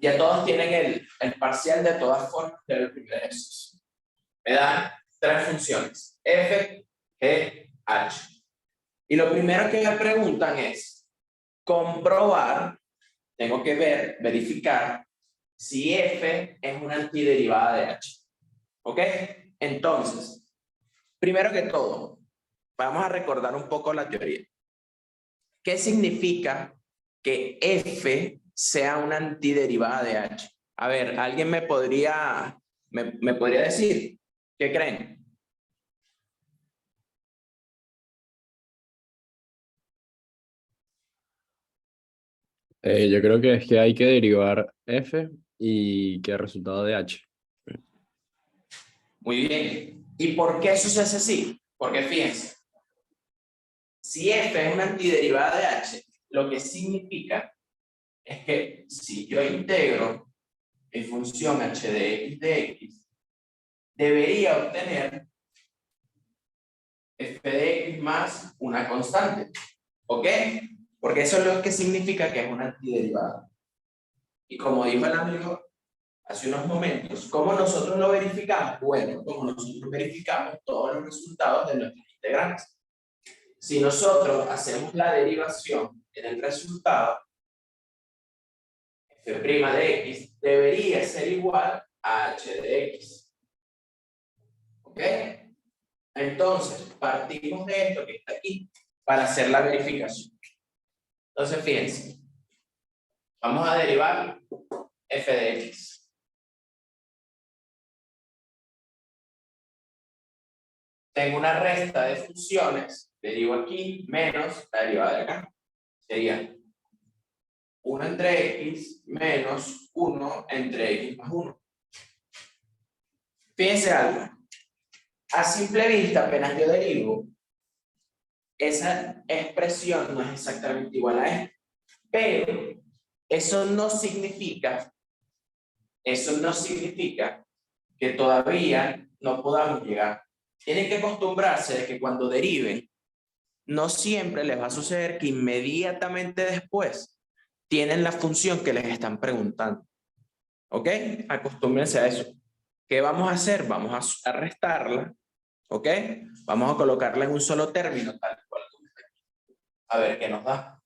Ya todos tienen el parcial de todas formas del primer ejercicio. Me dan tres funciones, f, g, h. Y lo primero que me preguntan es comprobar, tengo que verificar si f es una antiderivada de h. ¿Ok? Entonces, primero que todo, vamos a recordar un poco la teoría. ¿Qué significa que f sea una antiderivada de h? A ver, ¿alguien me podría decir? ¿Qué creen? Yo creo que es que hay que derivar f y que el resultado de h. Muy bien. ¿Y por qué eso se hace así? Porque fíjense, si f es una antiderivada de h, lo que significa es que si yo integro mi función h de x, debería obtener f de x más una constante. ¿Ok? Porque eso es lo que significa que es una antiderivada. Y como dijo el amigo hace unos momentos, ¿cómo nosotros lo verificamos? Bueno, como nosotros verificamos todos los resultados de nuestras integrantes. Si nosotros hacemos la derivación en el resultado, f' de x debería ser igual a h de x. ¿Ok? Entonces, partimos de esto que está aquí para hacer la verificación. Entonces, fíjense. Vamos a derivar f de x. Tengo una resta de funciones, derivo aquí, menos la derivada de acá. Sería 1 entre x menos 1 entre x más 1. Fíjense algo. A simple vista, apenas yo derivo, esa expresión no es exactamente igual a esta. Pero eso no significa que todavía no podamos llegar. Tienen que acostumbrarse de que cuando deriven, no siempre les va a suceder que inmediatamente después tienen la función que les están preguntando. ¿Ok? Acostúmbrense a eso. ¿Qué vamos a hacer? Vamos a restarla. ¿Ok? Vamos a colocarla en un solo término, tal cual. A ver qué nos da.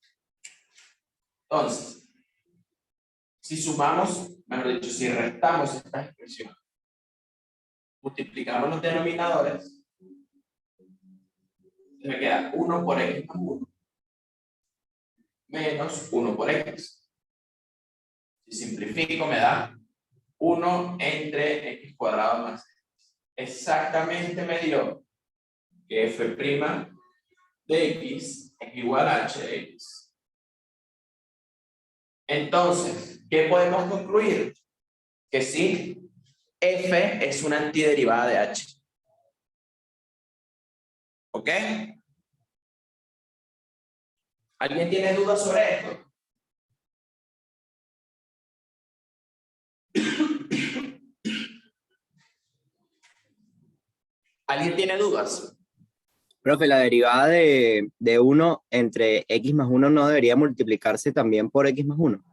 Entonces, si sumamos, mejor dicho, si restamos esta expresión, multiplicamos los denominadores, me queda 1 por x más 1 menos 1 por x. Si simplifico, me da 1 entre x cuadrado más x. Exactamente me dio que f' de x es igual a h de x. Entonces, ¿qué podemos concluir? Que sí, f es una antiderivada de h. ¿Ok? ¿Alguien tiene dudas sobre esto? ¿Alguien tiene dudas? Profe, la derivada de 1 entre x más 1 no debería multiplicarse también por x más 1.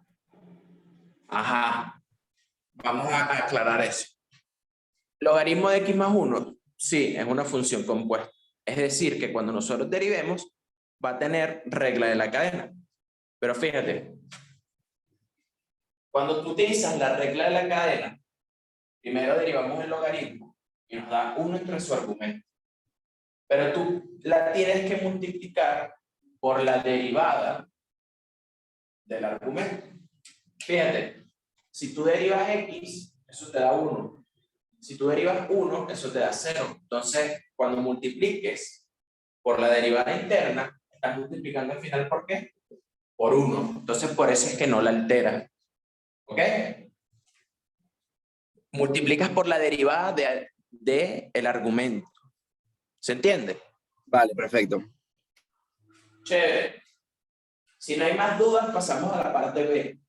Ajá. Vamos a aclarar eso. Logaritmo de x más 1, sí, es una función compuesta. Es decir, que cuando nosotros derivemos, va a tener regla de la cadena. Pero fíjate, cuando tú utilizas la regla de la cadena, primero derivamos el logaritmo y nos da 1 entre su argumento. Pero tú la tienes que multiplicar por la derivada del argumento. Fíjate, si tú derivas x, eso te da 1. Si tú derivas 1, eso te da 0. Entonces, cuando multipliques por la derivada interna, estás multiplicando al final, ¿por qué? Por 1. Entonces, por eso es que no la altera. ¿Ok? Multiplicas por la derivada de el argumento. ¿Se entiende? Vale, perfecto. Chévere. Si no hay más dudas, pasamos a la parte B.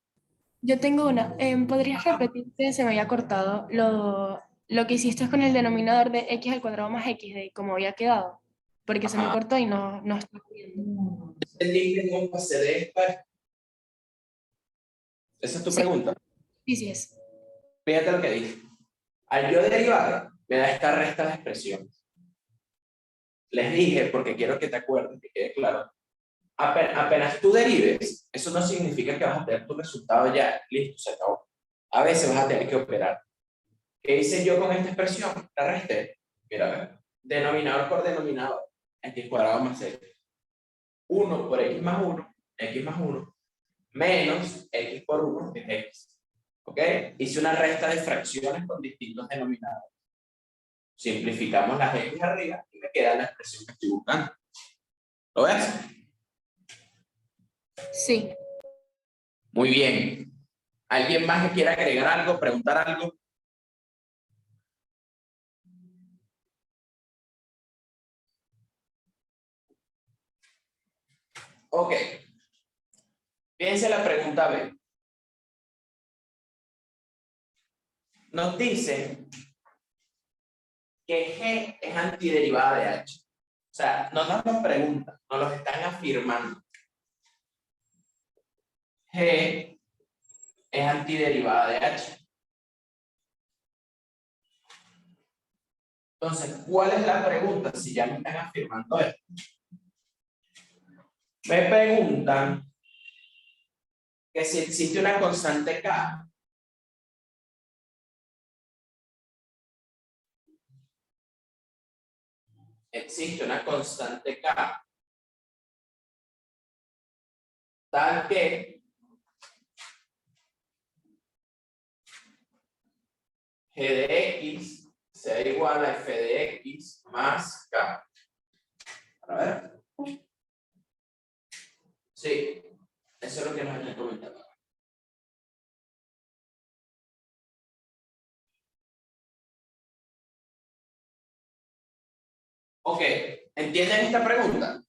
Yo tengo una. ¿Podrías repetirte? Se me había cortado lo que hiciste con el denominador de x al cuadrado más x de cómo había quedado. Porque se me Ajá. cortó y no está viendo. ¿Entendiste cómo pasé de esta? Esa es tu Sí. pregunta. Sí, sí es. Fíjate lo que dije. Al yo derivar, me da esta resta de expresiones. Les dije, porque quiero que te acuerdes, que quede claro. Apenas tú derives, eso no significa que vas a tener tu resultado ya listo, se acabó. A veces vas a tener que operar. ¿Qué hice yo con esta expresión? La resté. Mira, a ver. Denominador por denominador. X cuadrado más x. 1 por x más 1, x más 1, menos x por 1, que es x. ¿Ok? Hice una resta de fracciones con distintos denominadores. Simplificamos las x arriba y me queda la expresión que estoy buscando. ¿Lo ves? Sí. Muy bien. ¿Alguien más que quiera agregar algo, preguntar algo? Ok. Fíjense la pregunta B. Nos dice que G es antiderivada de H. O sea, no nos lo preguntan, nos lo están afirmando. G es antiderivada de H. Entonces, ¿cuál es la pregunta si ya me están afirmando esto? Me preguntan que si existe una constante K existe una constante K tal que G de X sea igual a F de X más K. A ver. Sí, eso es lo que nos están comentando. Ok, ¿entienden esta pregunta?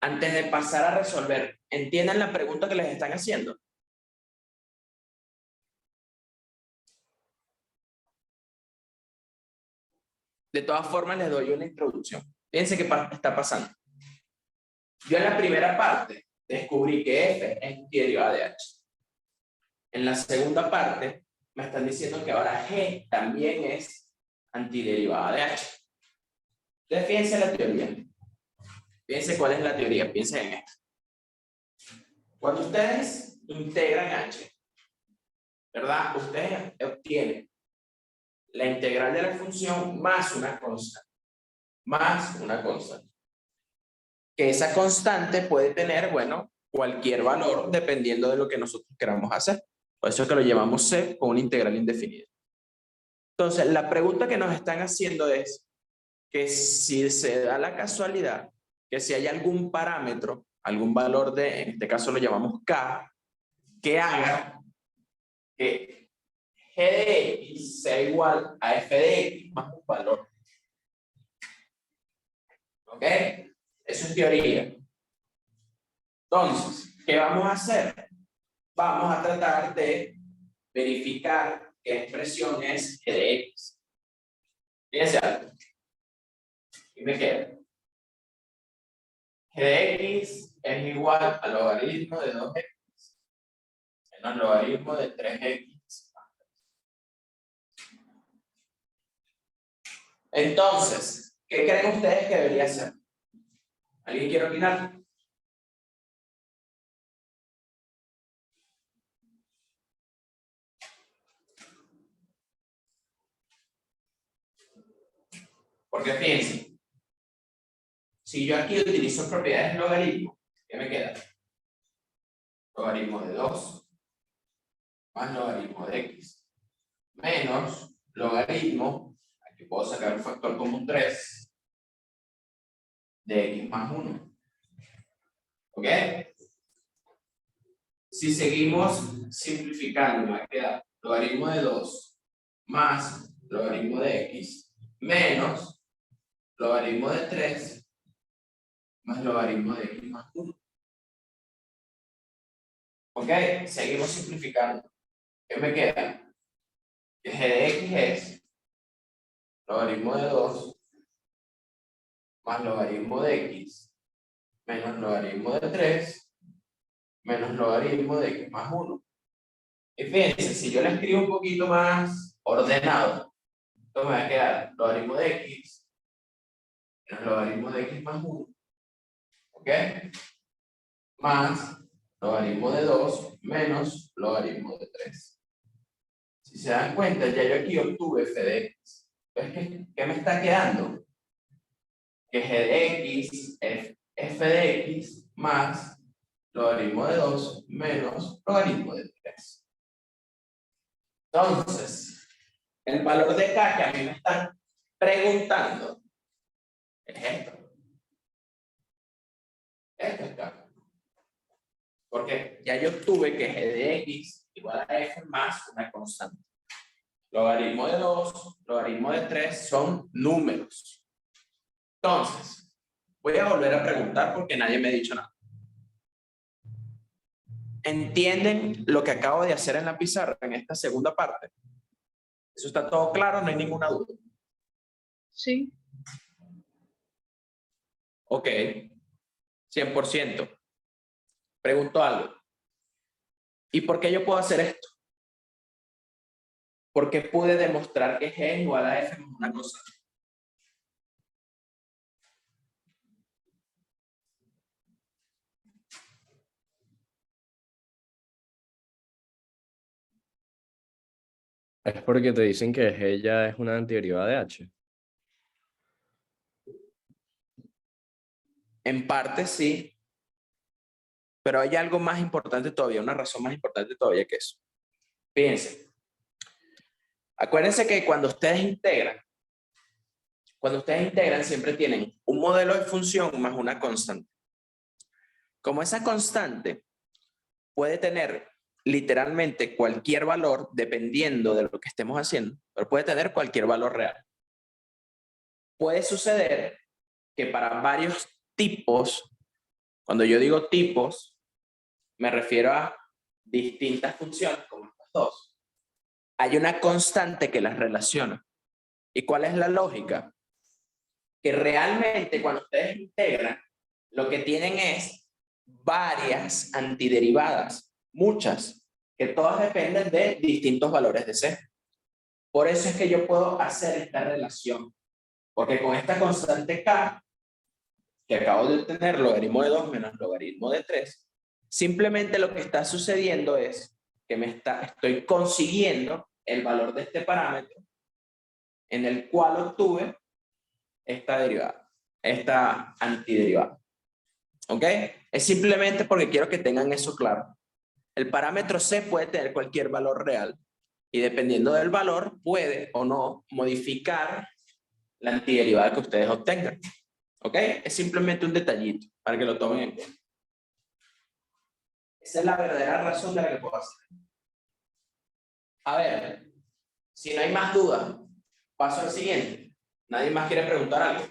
Antes de pasar a resolver, ¿entienden la pregunta que les están haciendo? De todas formas, les doy una introducción. Fíjense qué está pasando. Yo en la primera parte descubrí que F es derivada de H. En la segunda parte me están diciendo que ahora G también es antiderivada de H. Entonces, fíjense la teoría. Fíjense cuál es la teoría. Piensen en esto. Cuando ustedes integran H, ¿verdad? Ustedes obtienen la integral de la función más una constante. Más una constante. Que esa constante puede tener, bueno, cualquier valor dependiendo de lo que nosotros queramos hacer. Por eso es que lo llamamos C con una integral indefinida. Entonces, la pregunta que nos están haciendo es que si se da la casualidad que si hay algún parámetro, algún valor de, en este caso lo llamamos K, que haga que G de X sea igual a F de X más un valor. ¿Ok? Eso es teoría. Entonces, ¿qué vamos a hacer? Vamos a tratar de verificar qué expresión es G de X. Fíjense algo. Y me queda. G de X es igual al logaritmo de 2x menos logaritmo de 3x. Entonces, ¿qué creen ustedes que debería ser? ¿Alguien quiere opinar? Porque fíjense, si yo aquí utilizo propiedades de logaritmo, ¿qué me queda? Logaritmo de 2 más logaritmo de x menos logaritmo, aquí puedo sacar un factor común 3 de x más 1. ¿Ok? Si seguimos simplificando, me queda logaritmo de 2 más logaritmo de x menos logaritmo de 3 más logaritmo de x más 1. ¿Ok? Seguimos simplificando. ¿Qué me queda? Que g de x es logaritmo de 2 más logaritmo de x menos logaritmo de 3 menos logaritmo de x más 1. Y fíjense, si yo le escribo un poquito más ordenado, esto me va a quedar logaritmo de x menos logaritmo de x más 1, ¿ok? Más logaritmo de 2 menos logaritmo de 3. Si se dan cuenta, ya yo aquí obtuve f de x. Entonces, ¿qué me está quedando? Que g de x es f de x más logaritmo de 2 menos logaritmo de 3. Entonces, el valor de k que a mí me están preguntando es esto. Esto es k. Porque ya yo obtuve que g de x igual a f más una constante. Logaritmo de 2, logaritmo de 3 son números. Entonces, voy a volver a preguntar porque nadie me ha dicho nada. ¿Entienden lo que acabo de hacer en la pizarra en esta segunda parte? ¿Eso está todo claro? No hay ninguna duda. Sí. Ok. 100%. Pregunto algo. ¿Y por qué yo puedo hacer esto? Porque pude demostrar que G es igual a F más una cosa. Es porque te dicen que G ya es una antiderivada de H. En parte sí. Pero hay algo más importante todavía, una razón más importante todavía que eso. Fíjense. Acuérdense que cuando ustedes integran siempre tienen un modelo de función más una constante. Como esa constante puede tener literalmente cualquier valor dependiendo de lo que estemos haciendo, pero puede tener cualquier valor real. Puede suceder que para varios tipos, cuando yo digo tipos, me refiero a distintas funciones como estas dos. Hay una constante que las relaciona. ¿Y cuál es la lógica? Que realmente cuando ustedes integran, lo que tienen es varias antiderivadas, muchas, que todas dependen de distintos valores de C. Por eso es que yo puedo hacer esta relación, porque con esta constante K, que acabo de obtener, logaritmo de 2 menos logaritmo de 3, simplemente lo que está sucediendo es que estoy consiguiendo el valor de este parámetro en el cual obtuve esta derivada, esta antiderivada. ¿Ok? Es simplemente porque quiero que tengan eso claro. El parámetro C puede tener cualquier valor real y dependiendo del valor puede o no modificar la antiderivada que ustedes obtengan. ¿Ok? Es simplemente un detallito para que lo tomen en cuenta. Esa es la verdadera razón de la que puedo hacer. A ver, si no hay más dudas, paso al siguiente. ¿Nadie más quiere preguntar algo?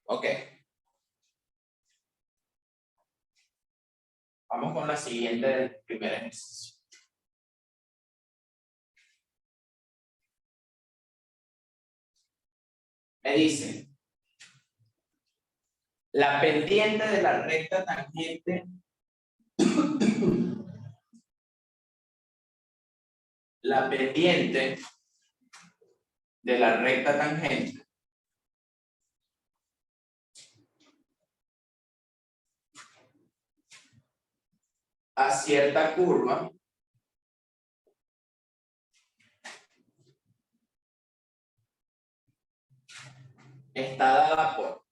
Ok. Vamos con la siguiente del primer ejercicio. Me dice, la pendiente de la recta tangente la pendiente de la recta tangente a cierta curva está dada por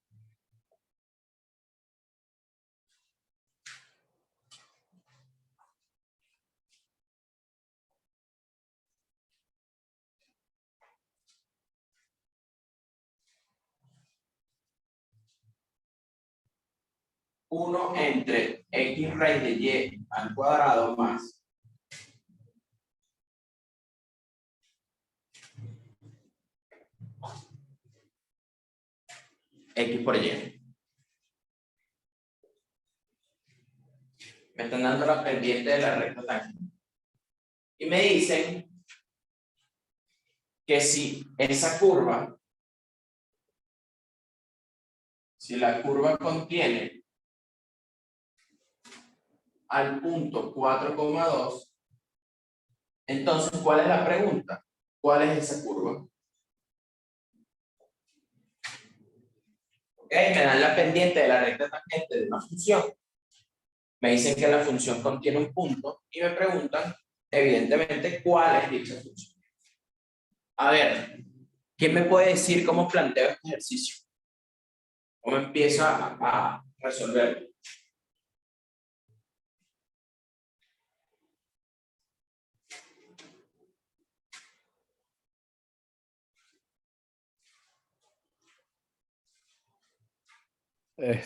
uno entre x raíz de y al cuadrado más x por y. Me están dando la pendiente de la recta tangente. Y me dicen que si esa curva, si la curva contiene al punto 4,2, entonces, ¿cuál es la pregunta? ¿Cuál es esa curva? Ok, me dan la pendiente de la recta tangente de una función. Me dicen que la función contiene un punto y me preguntan, evidentemente, cuál es dicha función. A ver, ¿quién me puede decir cómo planteo este ejercicio? ¿Cómo empiezo a resolverlo?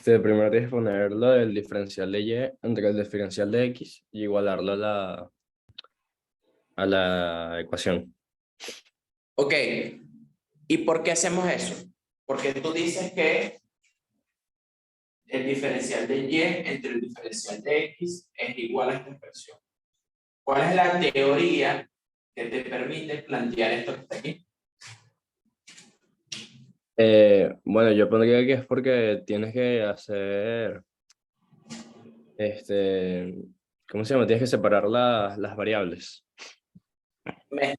Primero tienes que poner lo del diferencial de y entre el diferencial de x y igualarlo a la ecuación. Ok, ¿y por qué hacemos eso? Porque tú dices que el diferencial de y entre el diferencial de x es igual a esta expresión. ¿Cuál es la teoría que te permite plantear esto que está aquí? Bueno, yo pondría que es porque tienes que hacer, ¿cómo se llama? Tienes que separar las variables. Me,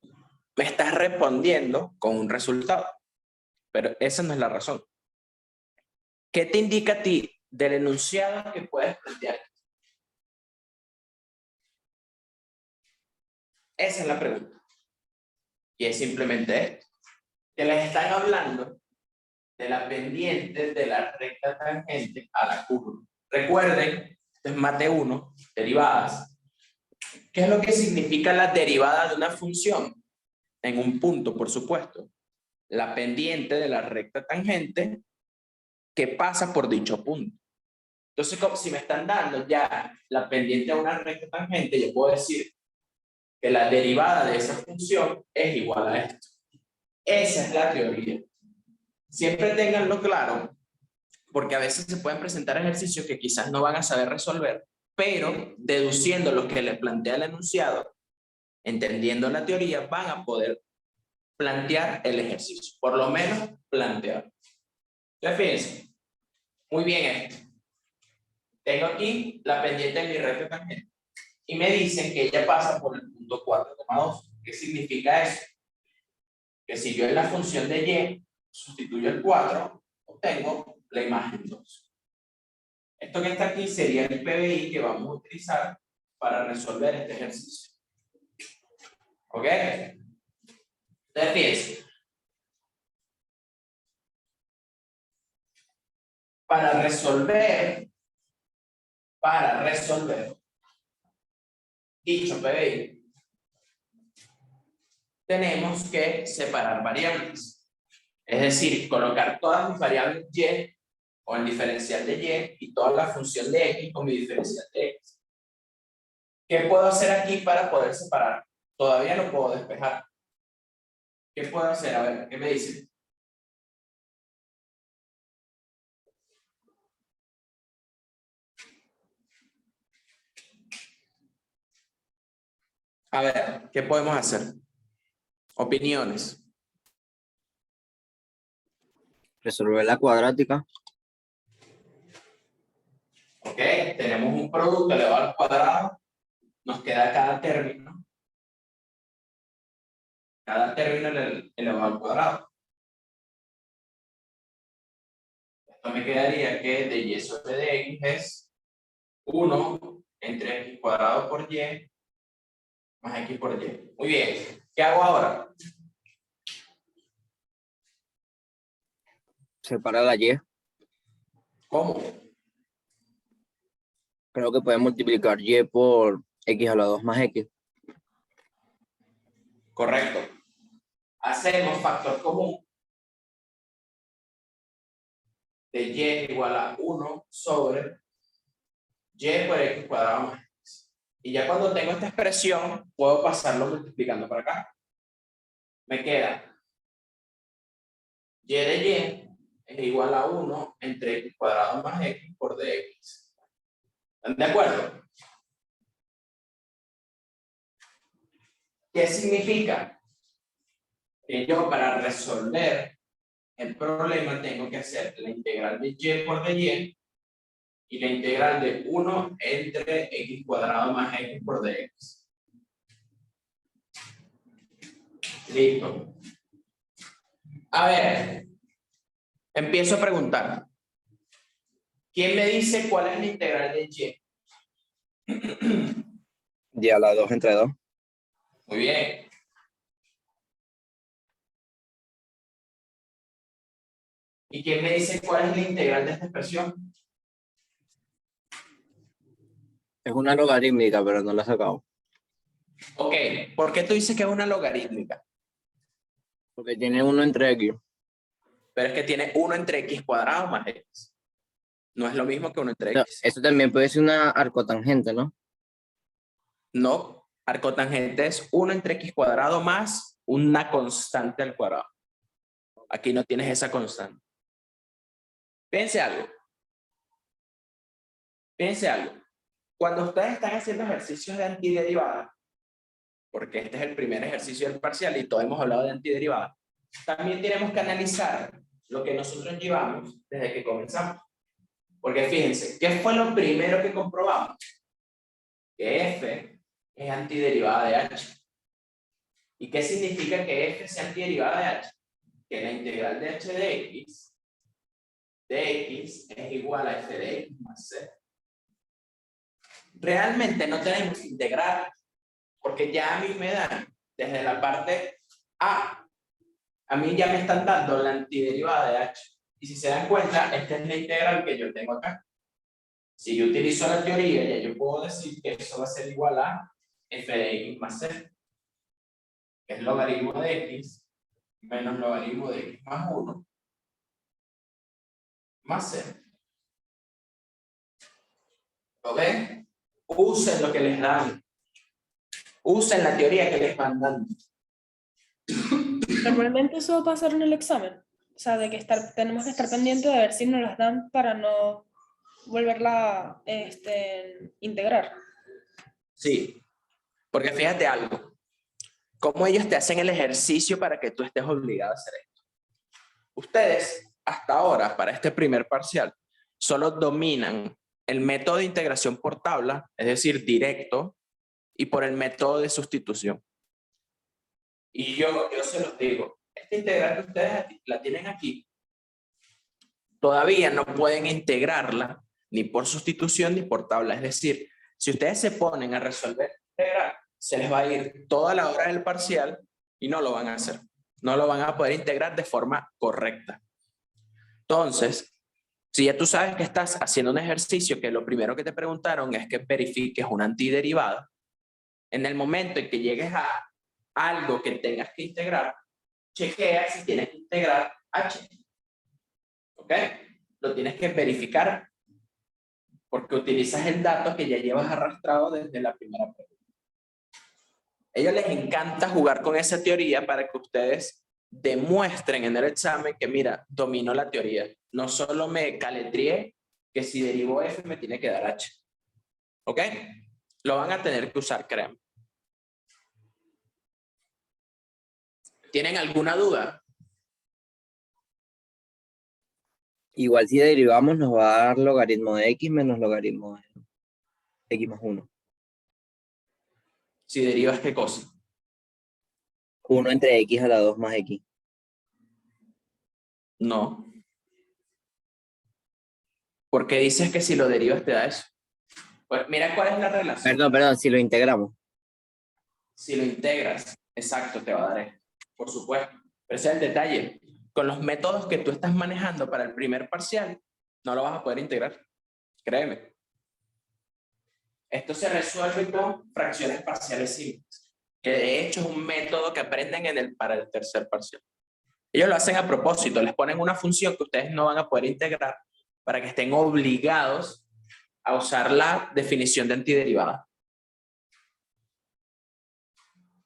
me estás respondiendo con un resultado, pero esa no es la razón. ¿Qué te indica a ti del enunciado que puedes plantear? Esa es la pregunta. Y es simplemente esto. Que les están hablando de la pendiente de la recta tangente a la curva. Recuerden, esto es mate 1, derivadas. ¿Qué es lo que significa la derivada de una función? En un punto, por supuesto. La pendiente de la recta tangente que pasa por dicho punto. Entonces, si me están dando ya la pendiente a una recta tangente, yo puedo decir que la derivada de esa función es igual a esto. Esa es la teoría. Siempre tenganlo claro, porque a veces se pueden presentar ejercicios que quizás no van a saber resolver, pero deduciendo lo que les plantea el enunciado, entendiendo la teoría, van a poder plantear el ejercicio, por lo menos plantear. Entonces, fíjense, muy bien esto. Tengo aquí la pendiente de mi recta tangente y me dicen que ella pasa por el punto 4,2. ¿Qué significa eso? Que si yo en la función de y sustituyo el 4, obtengo la imagen 2. Esto que está aquí sería el PBI que vamos a utilizar para resolver este ejercicio. ¿Ok? Entonces, fíjense. Para resolver dicho PBI, tenemos que separar variables. Es decir, colocar todas mis variables y con el diferencial de y toda la función de x con mi diferencial de x. ¿Qué puedo hacer aquí para poder separar? Todavía no puedo despejar. ¿Qué puedo hacer? A ver, ¿qué me dicen? A ver, ¿qué podemos hacer? Opiniones. Resolver la cuadrática. Ok, tenemos un producto elevado al cuadrado. Nos queda cada término. Cada término elevado al cuadrado. Esto me quedaría que de y sobre de x es 1 entre x cuadrado por y más x por y. Muy bien. ¿Qué hago ahora? Separa la y. ¿Cómo? Creo que puedes multiplicar y por x a la 2 más x. Correcto. Hacemos factor común de y igual a 1 sobre y por x cuadrado más x. Y ya cuando tengo esta expresión, puedo pasarlo multiplicando para acá. Me queda y de y es igual a 1 entre x cuadrado más x por dx. ¿Están de acuerdo? ¿Qué significa? Que yo para resolver el problema tengo que hacer la integral de y por dy y la integral de 1 entre x cuadrado más x por dx. Listo. A ver, empiezo a preguntar. ¿Quién me dice cuál es la integral de y? Y a la 2 entre 2. Muy bien. ¿Y quién me dice cuál es la integral de esta expresión? Es una logarítmica, pero no la he sacado. Ok, ¿por qué tú dices que es una logarítmica? Porque tiene 1 entre x. Pero es que tiene 1 entre x cuadrado más x. No es lo mismo que 1 entre No, x. eso también puede ser una arcotangente, ¿no? No, arcotangente es 1 entre x cuadrado más una constante al cuadrado. Aquí no tienes esa constante. Piense algo. Piense algo. Cuando ustedes están haciendo ejercicios de antiderivada, porque este es el primer ejercicio del parcial y todos hemos hablado de antiderivada, también tenemos que analizar lo que nosotros llevamos desde que comenzamos. Porque fíjense, ¿qué fue lo primero que comprobamos? Que f es antiderivada de h. ¿Y qué significa que f sea antiderivada de h? Que la integral de h de x es igual a f de x más c. Realmente no tenemos que integrar, porque ya a mí me dan, desde la parte a mí ya me están dando la antiderivada de h. Y si se dan cuenta, esta es la integral que yo tengo acá. Si yo utilizo la teoría, ya yo puedo decir que eso va a ser igual a f de x más c, que es logaritmo de x menos logaritmo de x más 1 más c. ¿Lo ven? Usen lo que les dan. Usen la teoría que les van dando. Normalmente eso va a pasar en el examen. O sea, de que tenemos que estar pendientes de ver si nos las dan para no volverla integrar. Sí, porque fíjate algo. Cómo ellos te hacen el ejercicio para que tú estés obligado a hacer esto. Ustedes, hasta ahora, para este primer parcial, solo dominan el método de integración por tabla, es decir, directo, y por el método de sustitución. Y yo se los digo, esta integral que ustedes la tienen aquí, todavía no pueden integrarla ni por sustitución ni por tabla. Es decir, si ustedes se ponen a resolver integral, se les va a ir toda la hora del parcial y no lo van a hacer. No lo van a poder integrar de forma correcta. Entonces, si ya tú sabes que estás haciendo un ejercicio que lo primero que te preguntaron es que verifiques una antiderivada, en el momento en que llegues a algo que tengas que integrar, chequea si tienes que integrar h. ¿Ok? Lo tienes que verificar porque utilizas el dato que ya llevas arrastrado desde la primera pregunta. A ellos les encanta jugar con esa teoría para que ustedes demuestren en el examen que, mira, domino la teoría. No solo me caletrié que si derivo f me tiene que dar h. ¿Ok? Lo van a tener que usar, créanme. ¿Tienen alguna duda? Igual si derivamos nos va a dar logaritmo de x menos logaritmo de x más 1. Si derivas, ¿qué cosa? 1 entre x a la 2 más x. No. ¿Por qué dices que si lo derivas te da eso? Pues mira cuál es la relación. Perdón, si lo integramos. Si lo integras, exacto, te va a dar esto. Por supuesto. Pero ese es el detalle. Con los métodos que tú estás manejando para el primer parcial, no lo vas a poder integrar. Créeme. Esto se resuelve con fracciones parciales simples, que de hecho es un método que aprenden para el tercer parcial. Ellos lo hacen a propósito, les ponen una función que ustedes no van a poder integrar para que estén obligados a usar la definición de antiderivada.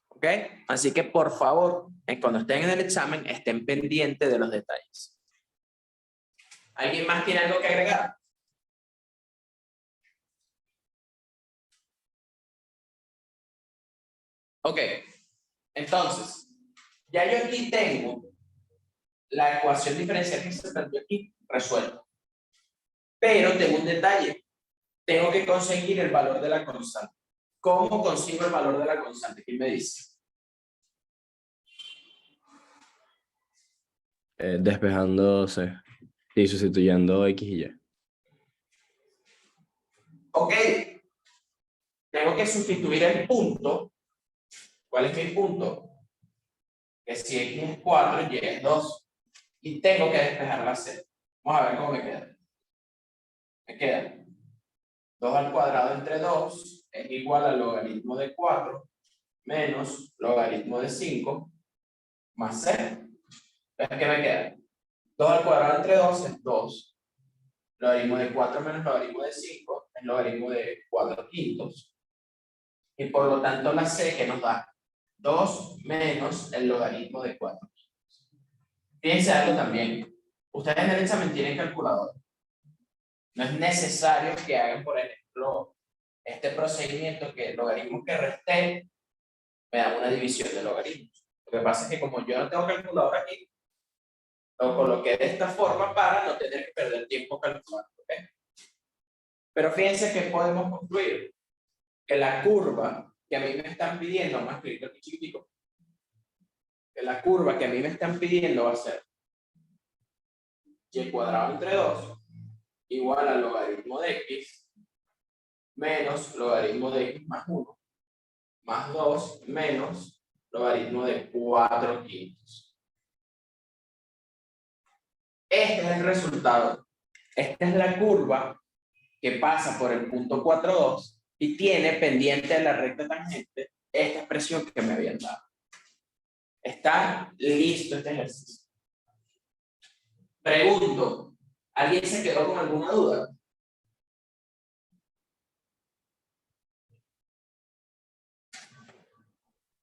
¿Ok? Así que por favor, cuando estén en el examen, estén pendientes de los detalles. ¿Alguien más tiene algo que agregar? Ok, Entonces, ya yo aquí tengo la ecuación diferencial que se planteó aquí resuelta. Pero tengo un detalle. Tengo que conseguir el valor de la constante. ¿Cómo consigo el valor de la constante? ¿Quién me dice? Despejándose y sustituyendo X y Y. Ok. Tengo que sustituir el punto. ¿Cuál es mi punto? Que si X es 4, Y es 2. Y tengo que despejar la C. Vamos a ver cómo me queda. Me queda 2 al cuadrado entre 2 es igual al logaritmo de 4 menos logaritmo de 5 más C. Entonces, ¿qué me queda? 2 al cuadrado entre 2 es 2. Logaritmo de 4 menos logaritmo de 5 es logaritmo de 4 quintos. Y por lo tanto la C que nos da 2 menos el logaritmo de 4. Fíjense algo también. Ustedes en el examen tienen calculadora. No es necesario que hagan, por ejemplo, este procedimiento que el logaritmo que resté me da una división de logaritmos. Lo que pasa es que como yo no tengo calculadora aquí, lo coloqué de esta forma para no tener que perder tiempo calculando. ¿Okay? Pero fíjense que podemos concluir que la curva que a mí me están pidiendo, vamos a escribirlo aquí chiquitico, que la curva que a mí me están pidiendo va a ser y cuadrado entre 2 igual al logaritmo de x menos logaritmo de x más 1 más 2 menos logaritmo de 4 quintos. Este es el resultado. Esta es la curva que pasa por el punto 4,2 y tiene pendiente de la recta tangente esta expresión que me habían dado. Está listo este ejercicio. Pregunto, ¿alguien se quedó con alguna duda?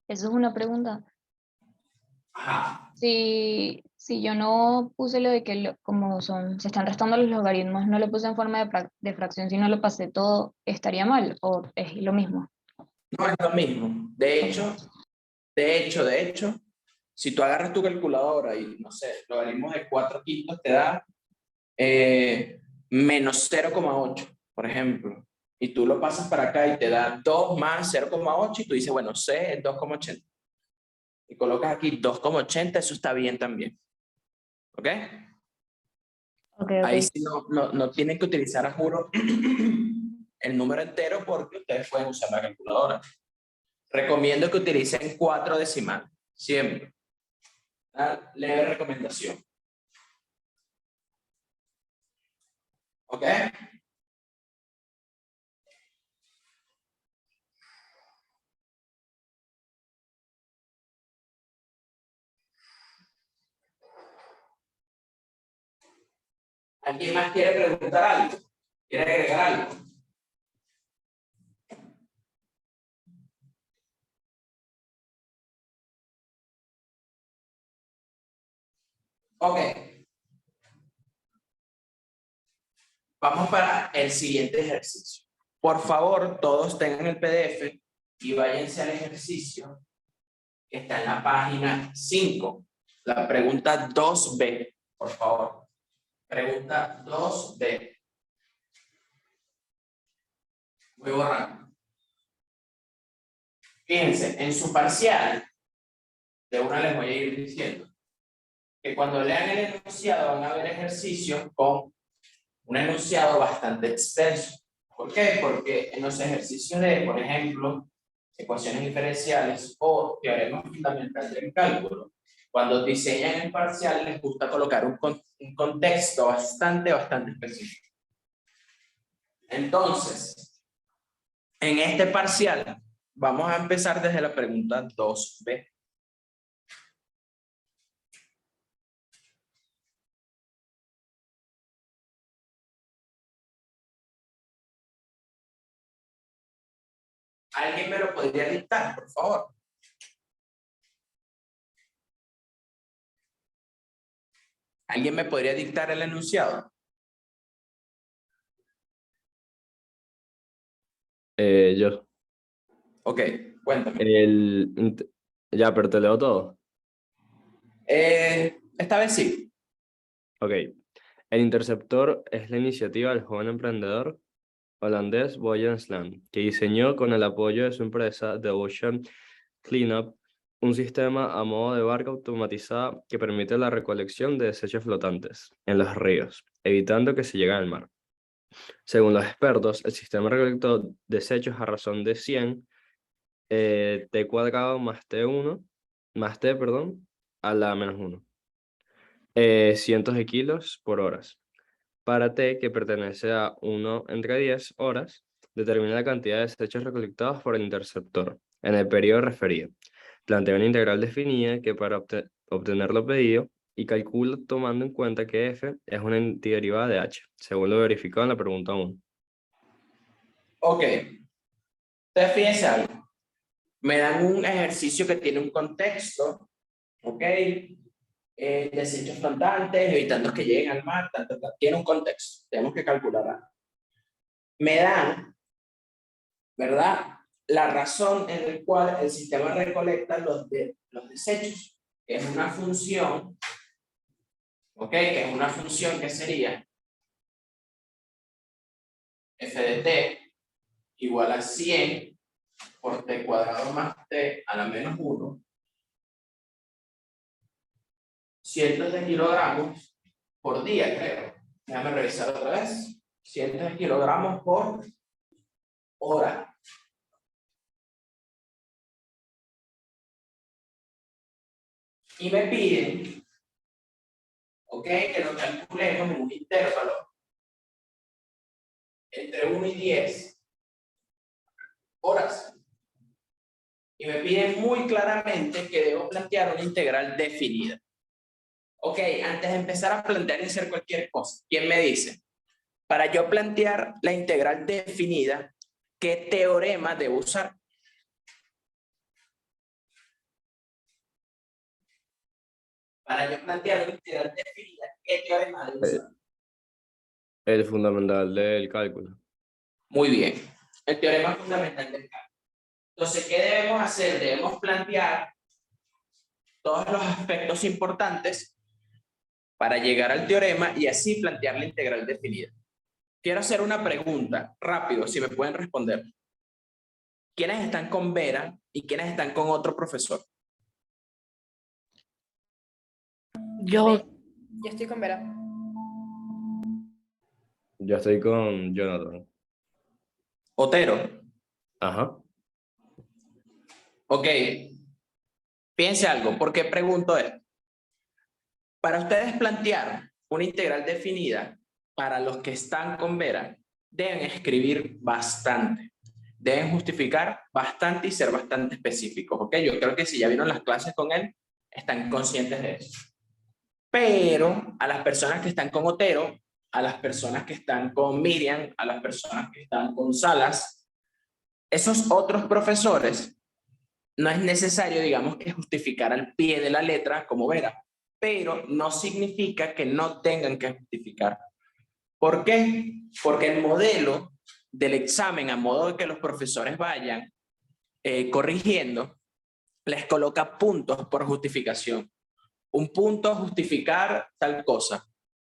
Eso es una pregunta. Ajá. Si yo no puse lo de que como se están restando los logaritmos, no lo puse en forma de fracción, sino lo pasé todo, ¿estaría mal o es lo mismo? No es lo mismo. De hecho, si tú agarras tu calculadora y, no sé, logaritmos de 4 quintos te da menos 0,8, por ejemplo. Y tú lo pasas para acá y te da 2 más 0,8 y tú dices, bueno, C es 2,80. Y colocas aquí 2,80, eso está bien también. ¿Ok? Ok, Ahí ok. sí no tienen que utilizar, a juro, el número entero porque ustedes pueden usar la calculadora. Recomiendo que utilicen 4 decimales, siempre. Una leve recomendación. ¿Ok? ¿Alguien más quiere preguntar algo? ¿Quiere agregar algo? Ok. Vamos para el siguiente ejercicio. Por favor, todos tengan el PDF y váyanse al ejercicio que está en la página 5. La pregunta 2B, por favor. Pregunta 2B. Muy rápido. Fíjense, en su parcial, de una les voy a ir diciendo que cuando lean el enunciado van a ver ejercicios con un enunciado bastante extenso. ¿Por qué? Porque en los ejercicios de, por ejemplo, ecuaciones diferenciales o teoremas fundamentales del cálculo, cuando diseñan el parcial les gusta colocar un contexto bastante específico. Entonces, en este parcial vamos a empezar desde la pregunta 2B. ¿Alguien me lo podría dictar, por favor? ¿Alguien me podría dictar el enunciado? Yo. Ok, cuéntame. Ya, pero te leo todo. Esta vez sí. Ok. El Interceptor es la iniciativa del joven emprendedor holandés Boyan Slam, que diseñó con el apoyo de su empresa The Ocean Cleanup un sistema a modo de barca automatizada que permite la recolección de desechos flotantes en los ríos, evitando que se lleguen al mar. Según los expertos, el sistema recolectó desechos a razón de 100 t cuadrado más t1, más t, perdón, a la menos 1. Cientos de kilos por horas. Para t, que pertenece a 1 entre 10 horas, determina la cantidad de desechos recolectados por el interceptor en el periodo referido. Plantea una integral definida que para obtener lo pedido y calcula tomando en cuenta que f es una antiderivada de h, según lo verificado en la pregunta 1. Ok. Entonces, fíjense algo. Me dan un ejercicio que tiene un contexto, ¿ok? Desechos flotantes, evitando que lleguen al mar, tiene un contexto. Tenemos que calcular algo. Me dan, ¿verdad? La razón en la cual el sistema recolecta los desechos, que es una función, ¿ok? Que es una función que sería f de t igual a 100 por t cuadrado más t a la menos 1, cientos de kilogramos por día, creo. Déjame revisar otra vez. Cientos de kilogramos por hora. Y me piden, ok, que lo calculemos en un intervalo entre 1 y 10 horas. Y me piden muy claramente que debo plantear una integral definida. Ok, antes de empezar a plantear y hacer cualquier cosa, ¿quién me dice? Para yo plantear la integral definida, ¿qué teorema debo usar? Para yo plantear la integral definida, ¿qué teorema debo usar? El fundamental del cálculo. Muy bien, el teorema fundamental del cálculo. Entonces, ¿qué debemos hacer? Debemos plantear todos los aspectos importantes para llegar al teorema y así plantear la integral definida. Quiero hacer una pregunta, rápido, si me pueden responder. ¿Quiénes están con Vera y quiénes están con otro profesor? Yo estoy con Vera. Yo estoy con Jonathan. Otero. Ajá. Ok. Piense algo, ¿por qué pregunto esto? Para ustedes plantear una integral definida, para los que están con Vera, deben escribir bastante. Deben justificar bastante y ser bastante específicos, ¿ok? Yo creo que si ya vieron las clases con él, están conscientes de eso. Pero a las personas que están con Otero, a las personas que están con Miriam, a las personas que están con Salas, esos otros profesores, no es necesario, digamos, que justificar al pie de la letra como Vera, pero no significa que no tengan que justificar. ¿Por qué? Porque el modelo del examen, a modo de que los profesores vayan corrigiendo, les coloca puntos por justificación. Un punto justificar tal cosa.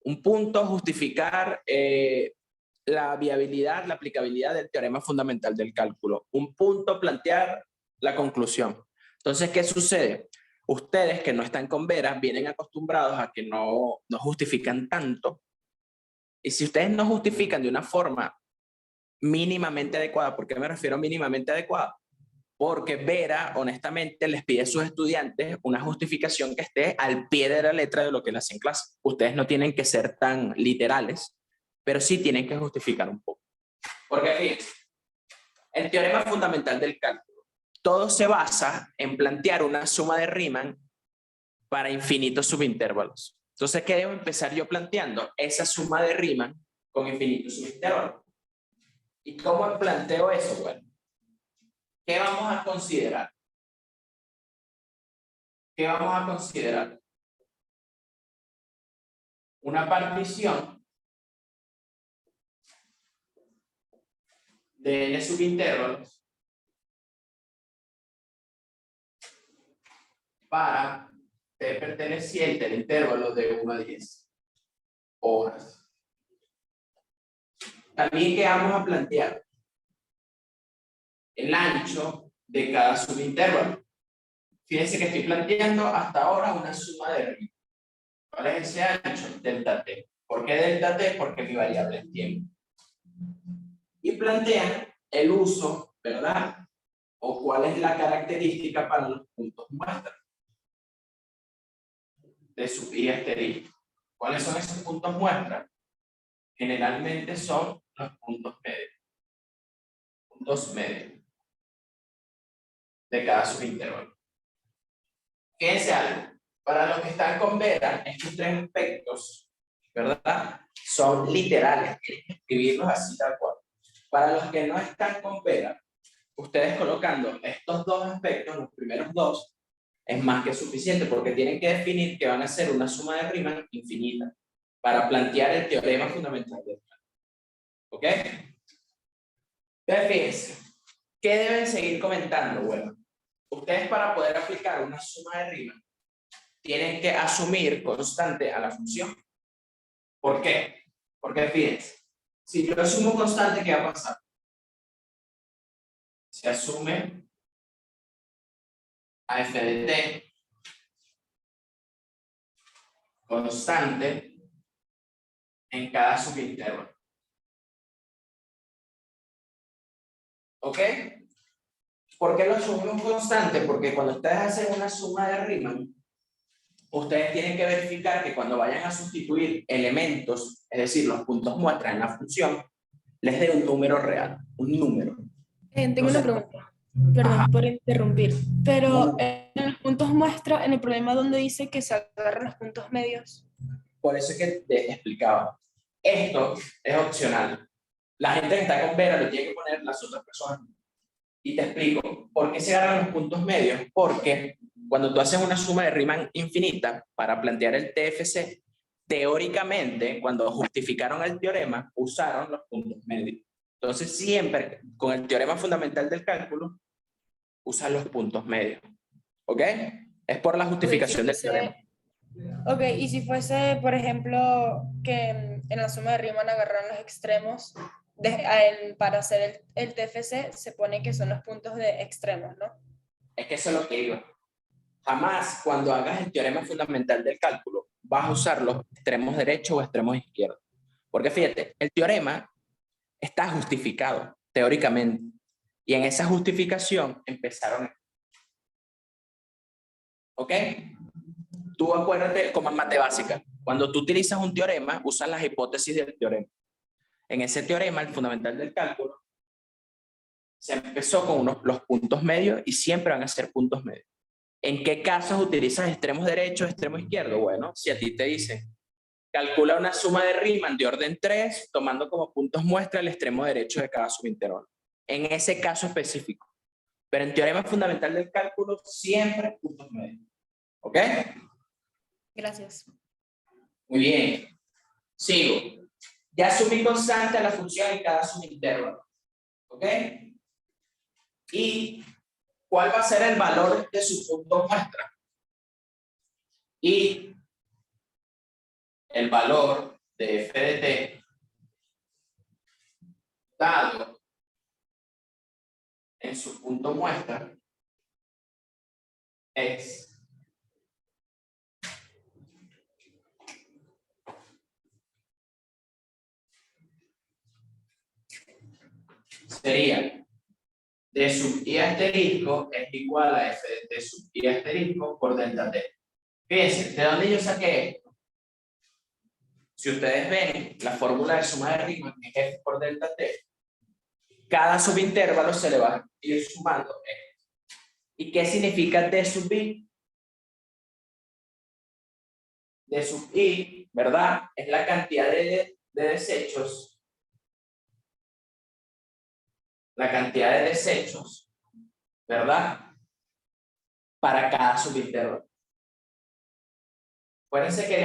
Un punto justificar la viabilidad, la aplicabilidad del teorema fundamental del cálculo. Un punto plantear la conclusión. Entonces, ¿qué sucede? Ustedes que no están con Vera vienen acostumbrados a que no justifican tanto. Y si ustedes no justifican de una forma mínimamente adecuada, ¿por qué me refiero a mínimamente adecuada? Porque Vera, honestamente, les pide a sus estudiantes una justificación que esté al pie de la letra de lo que les hacen en clase. Ustedes no tienen que ser tan literales, pero sí tienen que justificar un poco. Porque fíjense, el teorema fundamental del cálculo, todo se basa en plantear una suma de Riemann para infinitos subintervalos. Entonces, ¿qué debo empezar yo planteando? Esa suma de Riemann con infinitos subintervalos. ¿Y cómo planteo eso? Bueno, ¿qué vamos a considerar? ¿Qué vamos a considerar? Una partición de n subintervalos para t perteneciente al intervalo de 1 a 10 horas. También que vamos a plantear el ancho de cada subintervalo. Fíjense que estoy planteando hasta ahora una suma de ritmo. ¿Cuál es ese ancho? Delta t. ¿Por qué delta t? Porque mi variable es tiempo. Y plantean el uso, ¿verdad? O cuál es la característica para los puntos muestra de sub i asterisco. ¿Cuáles son esos puntos muestra? Generalmente son los puntos medios. Puntos medios de cada subintervalo. Fíjense algo. Para los que están con Vera, estos tres aspectos, ¿verdad? Son literales. Tienen que escribirlos así tal cual. Para los que no están con Vera, ustedes colocando estos dos aspectos, los primeros dos, es más que suficiente porque tienen que definir que van a ser una suma de Riemann infinita para plantear el teorema fundamental del cálculo. ¿Ok? Entonces, fíjense, ¿qué deben seguir comentando? Bueno, ustedes para poder aplicar una suma de Riemann tienen que asumir constante a la función. ¿Por qué? Porque fíjense, si yo asumo constante, ¿qué va a pasar? Se asume a f de t constante en cada subintervalo. ¿Ok? ¿Por qué lo asumimos constante? Porque cuando ustedes hacen una suma de Riemann, ustedes tienen que verificar que cuando vayan a sustituir elementos, es decir, los puntos muestra en la función, les dé un número real, un número. Tengo una pregunta. Perdón por interrumpir. Pero en los puntos muestra, en el problema donde dice que se agarran los puntos medios. Por eso es que te explicaba. Esto es opcional. La gente que está con Vera lo tiene que poner las otras personas. Y te explico. ¿Por qué se agarran los puntos medios? Porque cuando tú haces una suma de Riemann infinita para plantear el TFC, teóricamente, cuando justificaron el teorema, usaron los puntos medios. Entonces, siempre con el teorema fundamental del cálculo, usan los puntos medios. ¿Ok? Es por la justificación del teorema. Ok, y si fuese, por ejemplo, que en la suma de Riemann agarran los extremos, para hacer el TFC se pone que son los puntos de extremos, ¿no? Es que eso es lo que digo. Jamás cuando hagas el teorema fundamental del cálculo vas a usar los extremos derechos o extremos izquierdos. Porque fíjate, el teorema está justificado teóricamente. Y en esa justificación empezaron. ¿Ok? Tú acuérdate como en mate básica. Cuando tú utilizas un teorema, usas las hipótesis del teorema. En ese teorema, el fundamental del cálculo, se empezó con los puntos medios y siempre van a ser puntos medios. ¿En qué casos utilizas extremos derechos, extremo izquierdo? Bueno, si a ti te dicen, calcula una suma de Riemann de orden 3, tomando como puntos muestra el extremo derecho de cada subintervalo. En ese caso específico. Pero en teorema fundamental del cálculo, siempre puntos medios. ¿Ok? Gracias. Muy bien. Sigo. Ya asumí constante a la función en cada subintervalo. ¿Ok? ¿Y cuál va a ser el valor de su punto muestra? Y el valor de f de t dado en su punto muestra es sería d sub i asterisco es igual a f de t sub i asterisco por delta t. Fíjense, ¿de dónde yo saqué esto? Si ustedes ven la fórmula de suma de Riemann es f por delta t, cada subintervalo se le va a ir sumando esto. ¿Y qué significa d sub i? D sub i, ¿verdad? Es la cantidad de desechos. La cantidad de desechos, ¿verdad? Para cada subintervalo. Acuérdense que el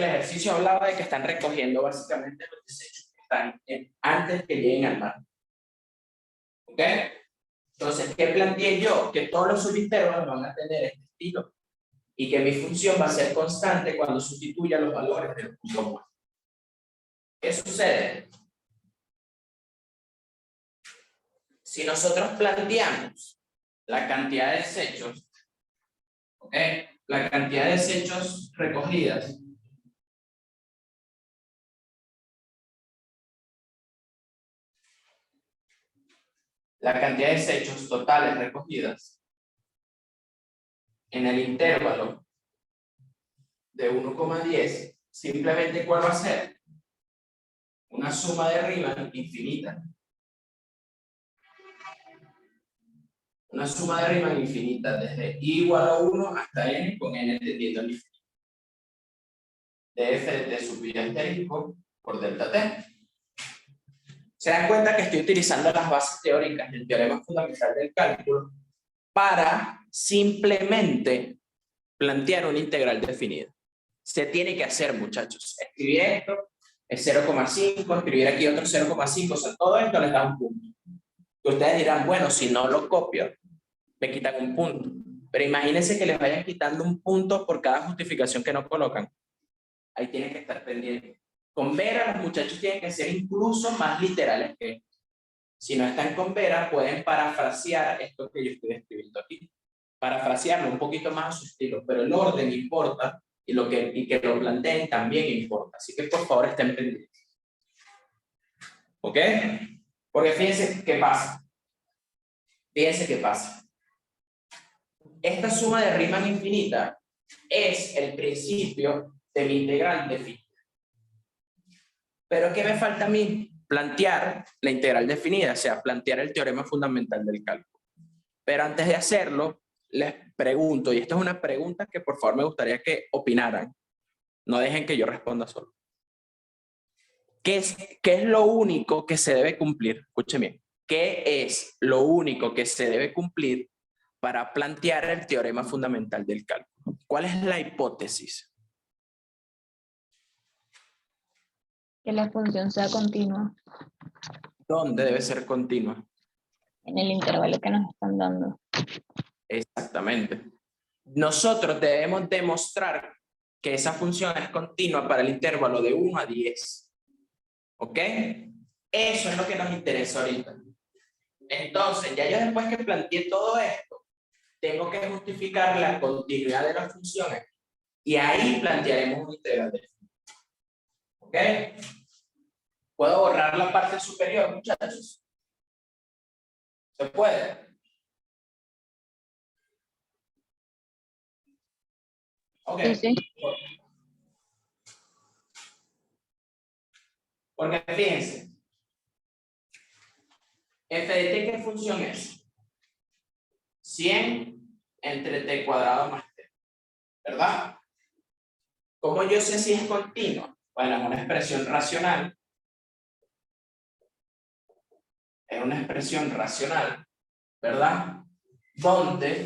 ejercicio hablaba de que están recogiendo básicamente los desechos que están antes que lleguen al mar. ¿Ok? Entonces, ¿qué planteé yo? Que todos los subintervalos van a tener este estilo y que mi función va a ser constante cuando sustituya los valores del punto muerto. ¿Qué sucede? Si nosotros planteamos la cantidad de desechos, ¿ok? La cantidad de desechos recogidas totales recogidas en el intervalo de 1,10, simplemente ¿cuál va a ser? Una suma de Riemann infinita. Una suma de Riemann infinita desde i igual a 1 hasta n con n tendiendo al infinito. De f de t sub i asterisco por delta t. Se dan cuenta que estoy utilizando las bases teóricas del teorema fundamental del cálculo para simplemente plantear una integral definida. Se tiene que hacer, muchachos. Escribir esto es 0,5, escribir aquí otro 0,5, o sea, todo esto les da un punto. Y ustedes dirán, bueno, si no lo copio, me quitan un punto. Pero imagínense que les vayan quitando un punto por cada justificación que no colocan. Ahí tienen que estar pendientes. Con Vera, los muchachos tienen que ser incluso más literales que esto. Si no están con Vera, pueden parafrasear esto que yo estoy escribiendo aquí. Parafrasearlo un poquito más a su estilo, pero el orden importa y que lo planteen también importa. Así que por favor estén pendientes. ¿Ok? Porque fíjense qué pasa. Fíjense qué pasa. Esta suma de Riemann infinita es el principio de mi integral definida. Pero ¿qué me falta a mí? Plantear la integral definida, o sea, plantear el teorema fundamental del cálculo. Pero antes de hacerlo, les pregunto, y esta es una pregunta que por favor me gustaría que opinaran. No dejen que yo responda solo. ¿Qué es lo único que se debe cumplir? Escúcheme. ¿Qué es lo único que se debe cumplir para plantear el teorema fundamental del cálculo? ¿Cuál es la hipótesis? Que la función sea continua ¿Dónde debe ser continua? en el intervalo que nos están dando. Exactamente. Nosotros debemos demostrar que esa función es continua para el intervalo de 1 a 10. ¿Ok? Eso es lo que nos interesa ahorita. Entonces, ya yo después que planteé todo esto, tengo que justificar la continuidad de las funciones. Y ahí plantearemos un integral definido. ¿Ok? ¿Puedo borrar la parte superior, muchachos? ¿Se puede? Ok. Sí, sí. Porque fíjense, f de t, ¿qué función es? 100 entre t cuadrado más t, ¿verdad? ¿Cómo yo sé si es continua? Bueno, es una expresión racional. Es una expresión racional, ¿verdad? Donde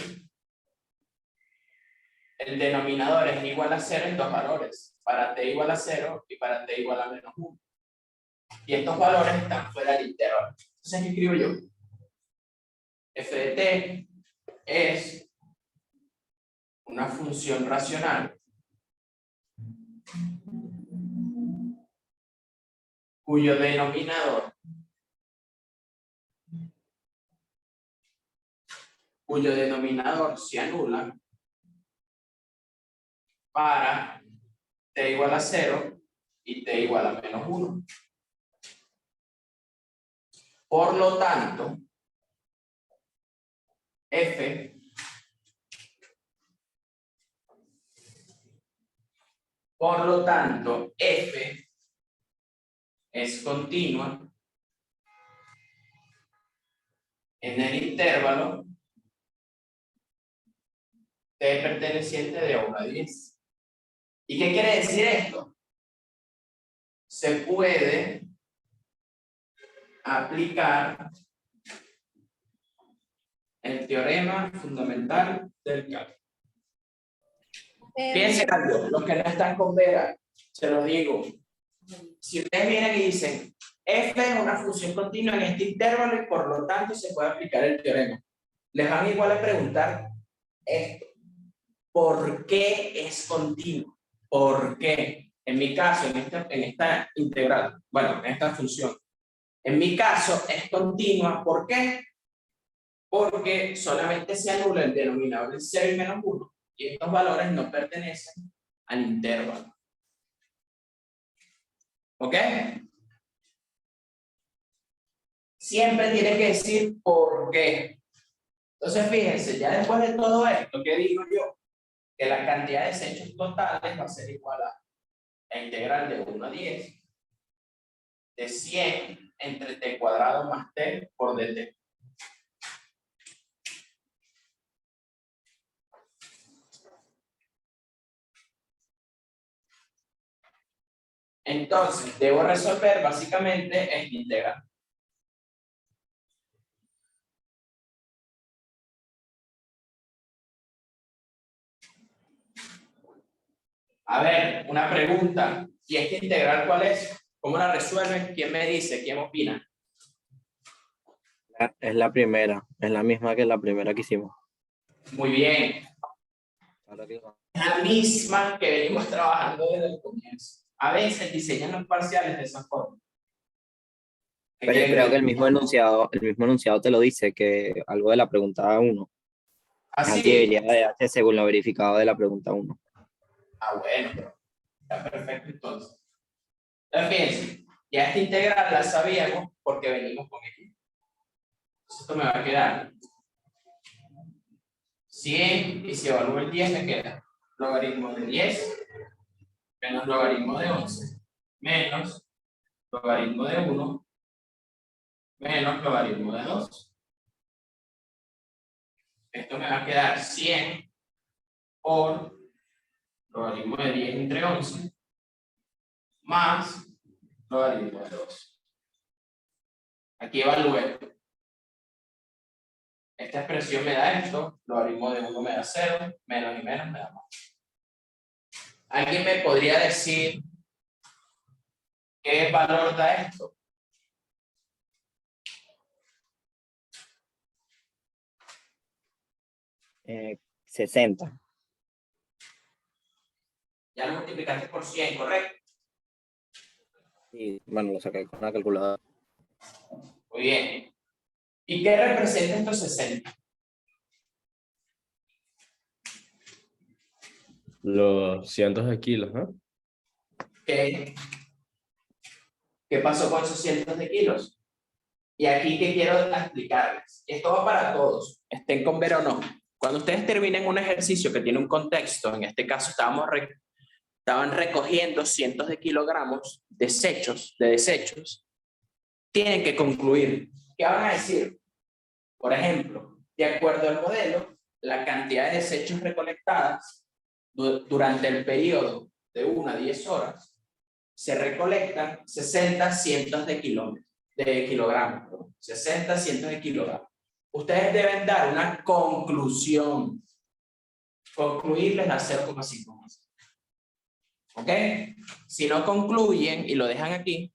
el denominador es igual a 0 en dos valores, para t igual a 0 y para t igual a menos 1. Y estos valores están fuera del intervalo. Entonces, ¿qué escribo yo? F de t es una función racional cuyo denominador se anula para t igual a 0 y t igual a menos 1. Por lo tanto, f es continua en el intervalo t perteneciente de 1 a 10. ¿Y qué quiere decir esto? Se puede aplicar el teorema fundamental del cálculo. Fíjense algo, los que no están con Vera, se los digo. Si ustedes vienen y dicen, F es una función continua en este intervalo y por lo tanto se puede aplicar el teorema. Les van igual a preguntar esto. ¿Por qué es continuo? ¿Por qué? En mi caso, en esta integral, bueno, en esta función, en mi caso es continua. ¿Por qué? Porque solamente se anula el denominador de 0 y menos 1 y estos valores no pertenecen al intervalo. ¿Ok? Siempre tiene que decir por qué. Entonces, fíjense, ya después de todo esto, ¿qué digo yo? Que la cantidad de desechos totales va a ser igual a la integral de 1 a 10 de 100 entre t cuadrado más t por dt. Entonces, debo resolver básicamente esta integral. A ver, una pregunta. ¿Y esta integral cuál es? ¿Cómo la resuelven? ¿Quién me dice? ¿Quién opina? Es la primera, es la misma que la primera que hicimos. Muy bien. Claro que no. La misma que venimos trabajando desde el comienzo. A veces diseñan los parciales de esa forma. Pero yo creo que el mismo enunciado te lo dice, que algo de la pregunta 1. Es Así. antideriva de H según lo verificado de la pregunta 1. Ah, bueno, pero está perfecto entonces. Entonces, fíjense, ya esta integral la sabíamos porque venimos con ella. Entonces, esto me va a quedar 100 y si evalúo el 10 me queda logaritmo de 10 menos logaritmo de 11 menos logaritmo de 1 menos logaritmo de 2. Esto me va a quedar 100 por logaritmo de 10 entre 11 más logaritmo de 2. Aquí evalúe. Esta expresión me da esto, logaritmo de 1 me da 0, menos y menos me da más. ¿Alguien me podría decir qué valor da esto? Eh, 60. Ya lo multiplicaste por 100, ¿correcto? Y bueno, lo saqué con la calculadora. Muy bien. ¿Y qué representa estos 60? Los cientos de kilos, ¿no? ¿Qué pasó con esos cientos de kilos? Y aquí que quiero explicarles. Esto va para todos, estén con ver o no. Cuando ustedes terminen un ejercicio que tiene un contexto, en este caso estaban recogiendo cientos de kilogramos de desechos, tienen que concluir. ¿Qué van a decir? Por ejemplo, de acuerdo al modelo, la cantidad de desechos recolectadas durante el periodo de 1 a 10 horas se recolectan 60 cientos de kilogramos, perdón, 60 cientos de kilogramos. Ustedes deben dar una conclusión. Concluirles a 0,5 más. ¿Ok? Si no concluyen y lo dejan aquí,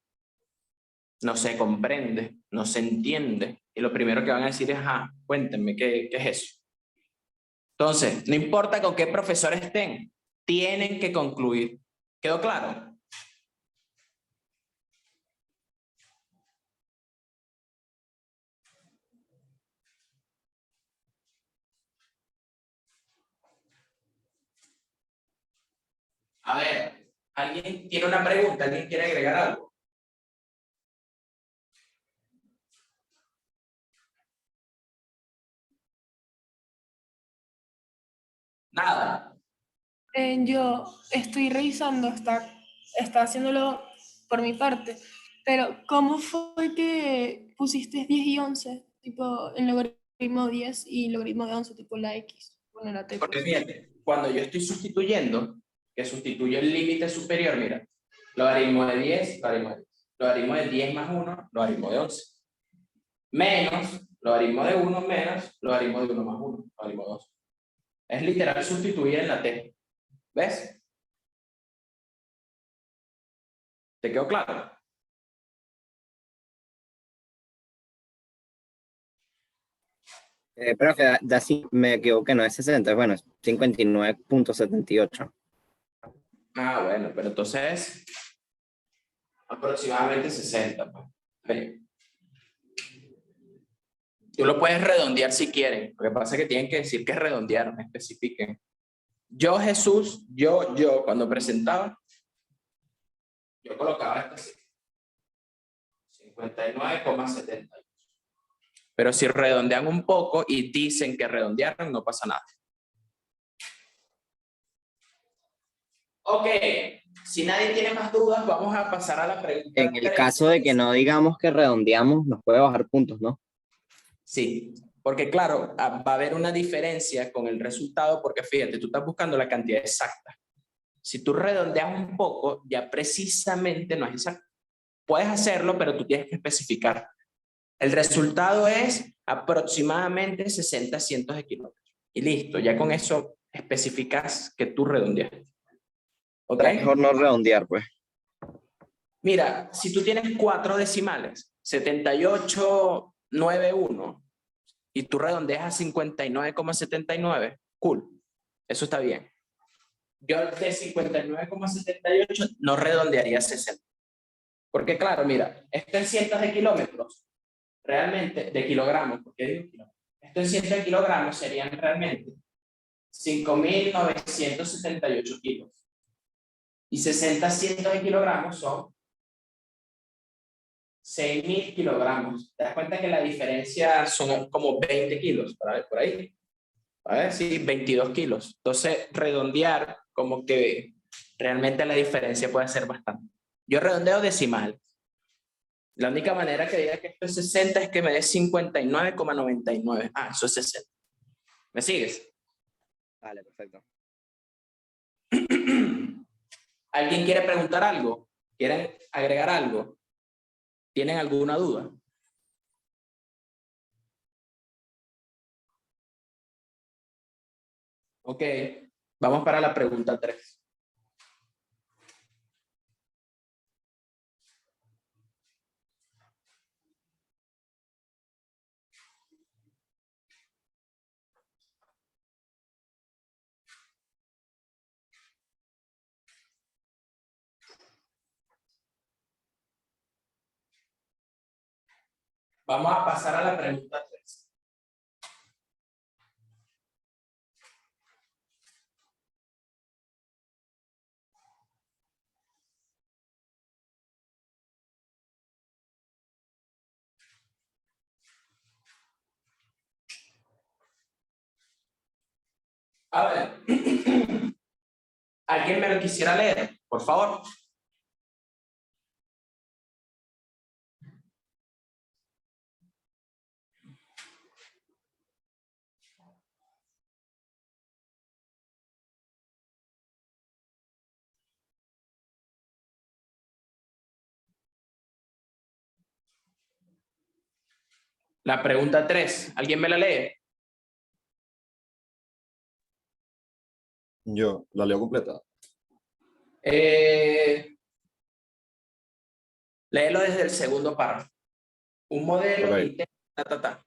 no se comprende, no se entiende. Y lo primero que van a decir es, cuéntenme, ¿qué es eso? Entonces, no importa con qué profesor estén, tienen que concluir. ¿Quedó claro? A ver, ¿alguien tiene una pregunta? ¿Alguien quiere agregar algo? Nada. Yo estoy revisando, está haciéndolo por mi parte, pero ¿cómo fue que pusiste 10 y 11? Tipo, en logaritmo 10 y logaritmo de 11, tipo la X, bueno, la T. Porque Pues. fíjate, cuando yo estoy sustituyendo, que sustituyo el límite superior, mira, logaritmo de 10, logaritmo de 10 más 1, logaritmo de 11. Menos, logaritmo de 1 menos, logaritmo de 1 más 1, logaritmo de 2. Es literal sustituir en la T. ¿Ves? ¿Te quedó claro? Profe, así me equivoqué, no es 60, bueno, es 59.78. Ah, bueno, pero entonces aproximadamente 60. Pues. Bien. Tú lo puedes redondear si quieres. Lo que pasa es que tienen que decir que es redondear, me especifiquen. Yo, Jesús, cuando presentaba, yo colocaba esto así. 59,70. Pero si redondean un poco y dicen que redondearon, no pasa nada. Ok, si nadie tiene más dudas, vamos a pasar a la pregunta. En el caso de que no digamos que redondeamos, nos puede bajar puntos, ¿no? Sí, porque claro, va a haber una diferencia con el resultado, porque fíjate, tú estás buscando la cantidad exacta. Si tú redondeas un poco, ya precisamente no es exacto. Puedes hacerlo, pero tú tienes que especificar. El resultado es aproximadamente 60 cientos de kilómetros. Y listo, ya con eso especificas que tú redondeaste. ¿Ok? Es mejor no redondear, pues. Mira, si tú tienes 4 decimales, 7891, y tú redondeas a 59,79, cool. Eso está bien. Yo de 59,78 no redondearía a 60. Porque claro, mira, esto en cientos de kilómetros, realmente, de kilogramos, porque digo kilómetros, esto en cientos de kilogramos serían realmente 5.978 kilos. Y 60 cientos de kilogramos son 6.000 kilogramos. ¿Te das cuenta que la diferencia son como 20 kilos? Por ahí. A ver, sí, 22 kilos. Entonces, redondear, como que realmente la diferencia puede ser bastante. Yo redondeo decimal. La única manera que diga que esto es 60 es que me dé 59,99. Ah, eso es 60. ¿Me sigues? Vale, perfecto. ¿Alguien quiere preguntar algo? ¿Quieren agregar algo? ¿Tienen alguna duda? Ok, vamos para la pregunta 3. Vamos a pasar a la pregunta 3. A ver, ¿alguien me lo quisiera leer? Por favor. La pregunta 3, ¿alguien me la lee? Yo la leo completa. Léelo desde el segundo párrafo. Un modelo Ok. que intenta...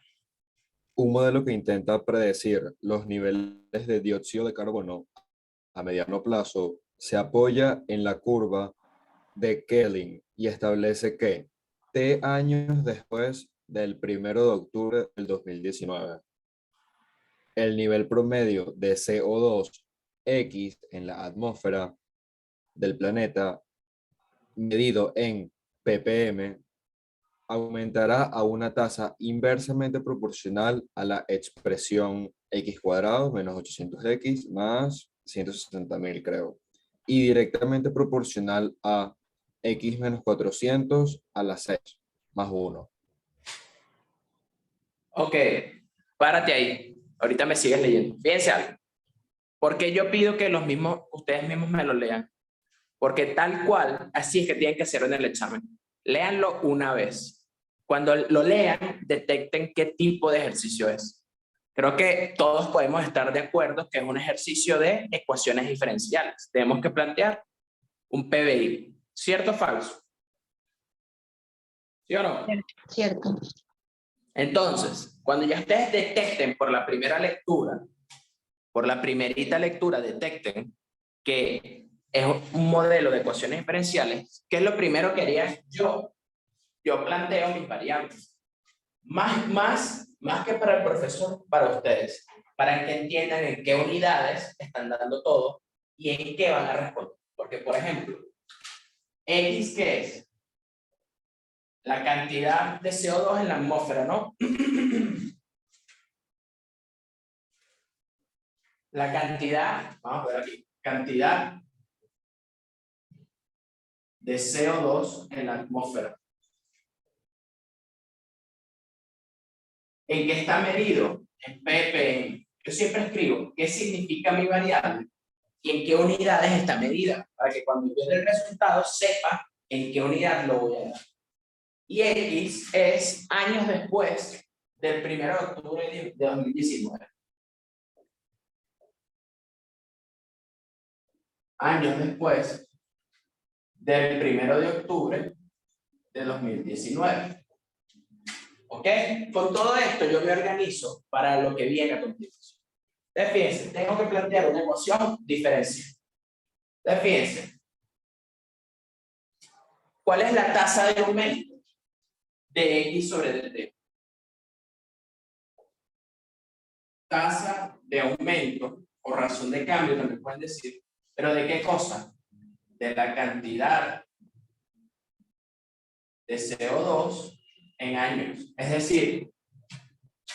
Un modelo que intenta predecir los niveles de dióxido de carbono a mediano plazo se apoya en la curva de Kelling y establece que T años después del 1 de octubre del 2019, el nivel promedio de CO2 X en la atmósfera del planeta, medido en ppm, aumentará a una tasa inversamente proporcional a la expresión x cuadrado menos 800x más 160.000, creo, y directamente proporcional a x menos 400 a la 6 más 1. Ok, párate ahí. Ahorita me sigues leyendo. Fíjense algo. Porque yo pido que ustedes mismos me lo lean. Porque tal cual, así es que tienen que hacerlo en el examen. Léanlo una vez. Cuando lo lean, detecten qué tipo de ejercicio es. Creo que todos podemos estar de acuerdo que es un ejercicio de ecuaciones diferenciales. Tenemos que plantear un PBI. ¿Cierto o falso? ¿Sí o no? Cierto. Entonces, cuando ya ustedes detecten por la primera lectura, por la primerita lectura, detecten que es un modelo de ecuaciones diferenciales, ¿qué es lo primero que haría yo? Yo planteo mis variables. Más que para el profesor, para ustedes, para que entiendan en qué unidades están dando todo y en qué van a responder. Porque, por ejemplo, X, ¿qué es? La cantidad de CO2 en la atmósfera, ¿no? La cantidad, vamos a ver aquí, cantidad de CO2 en la atmósfera. ¿En qué está medido? En ppm. Yo siempre escribo qué significa mi variable y en qué unidades está medida, para que cuando yo dé el resultado sepa en qué unidad lo voy a dar. Y X es años después del 1 de octubre de 2019. Años después del 1 de octubre de 2019. ¿Ok? Con todo esto yo me organizo para lo que viene a continuación. Entonces, fíjense, tengo que plantear una ecuación diferencial. Entonces, fíjense, ¿cuál es la tasa de aumento de X sobre dt? Tasa de aumento o razón de cambio, también pueden decir, pero ¿de qué cosa? De la cantidad de CO2 en años. Es decir,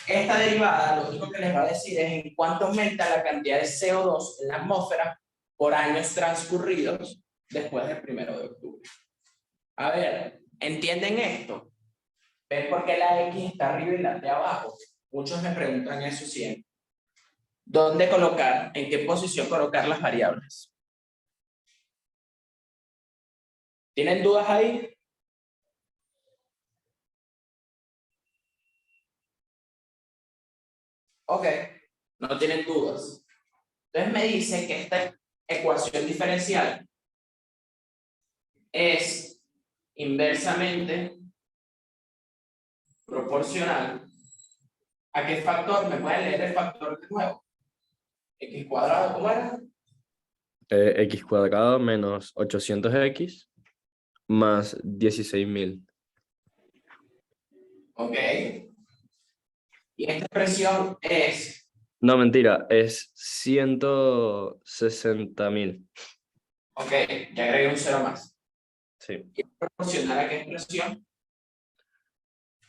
esta derivada lo único que les va a decir es en cuánto aumenta la cantidad de CO2 en la atmósfera por años transcurridos después del 1 de octubre. A ver, ¿entienden esto? ¿Ven por qué la X está arriba y la de abajo? Muchos me preguntan eso siempre. ¿Dónde colocar, en qué posición colocar las variables? ¿Tienen dudas ahí? Ok, no tienen dudas. Entonces me dice que esta ecuación diferencial es inversamente proporcional. ¿A qué factor? ¿Me pueden leer el factor de nuevo? X cuadrado, ¿cómo era? X cuadrado menos 800x más 16.000. Ok. Y esta expresión es... No, mentira, es 160.000. Ok, ya agregué un cero más. Sí. ¿Y es proporcional a qué expresión?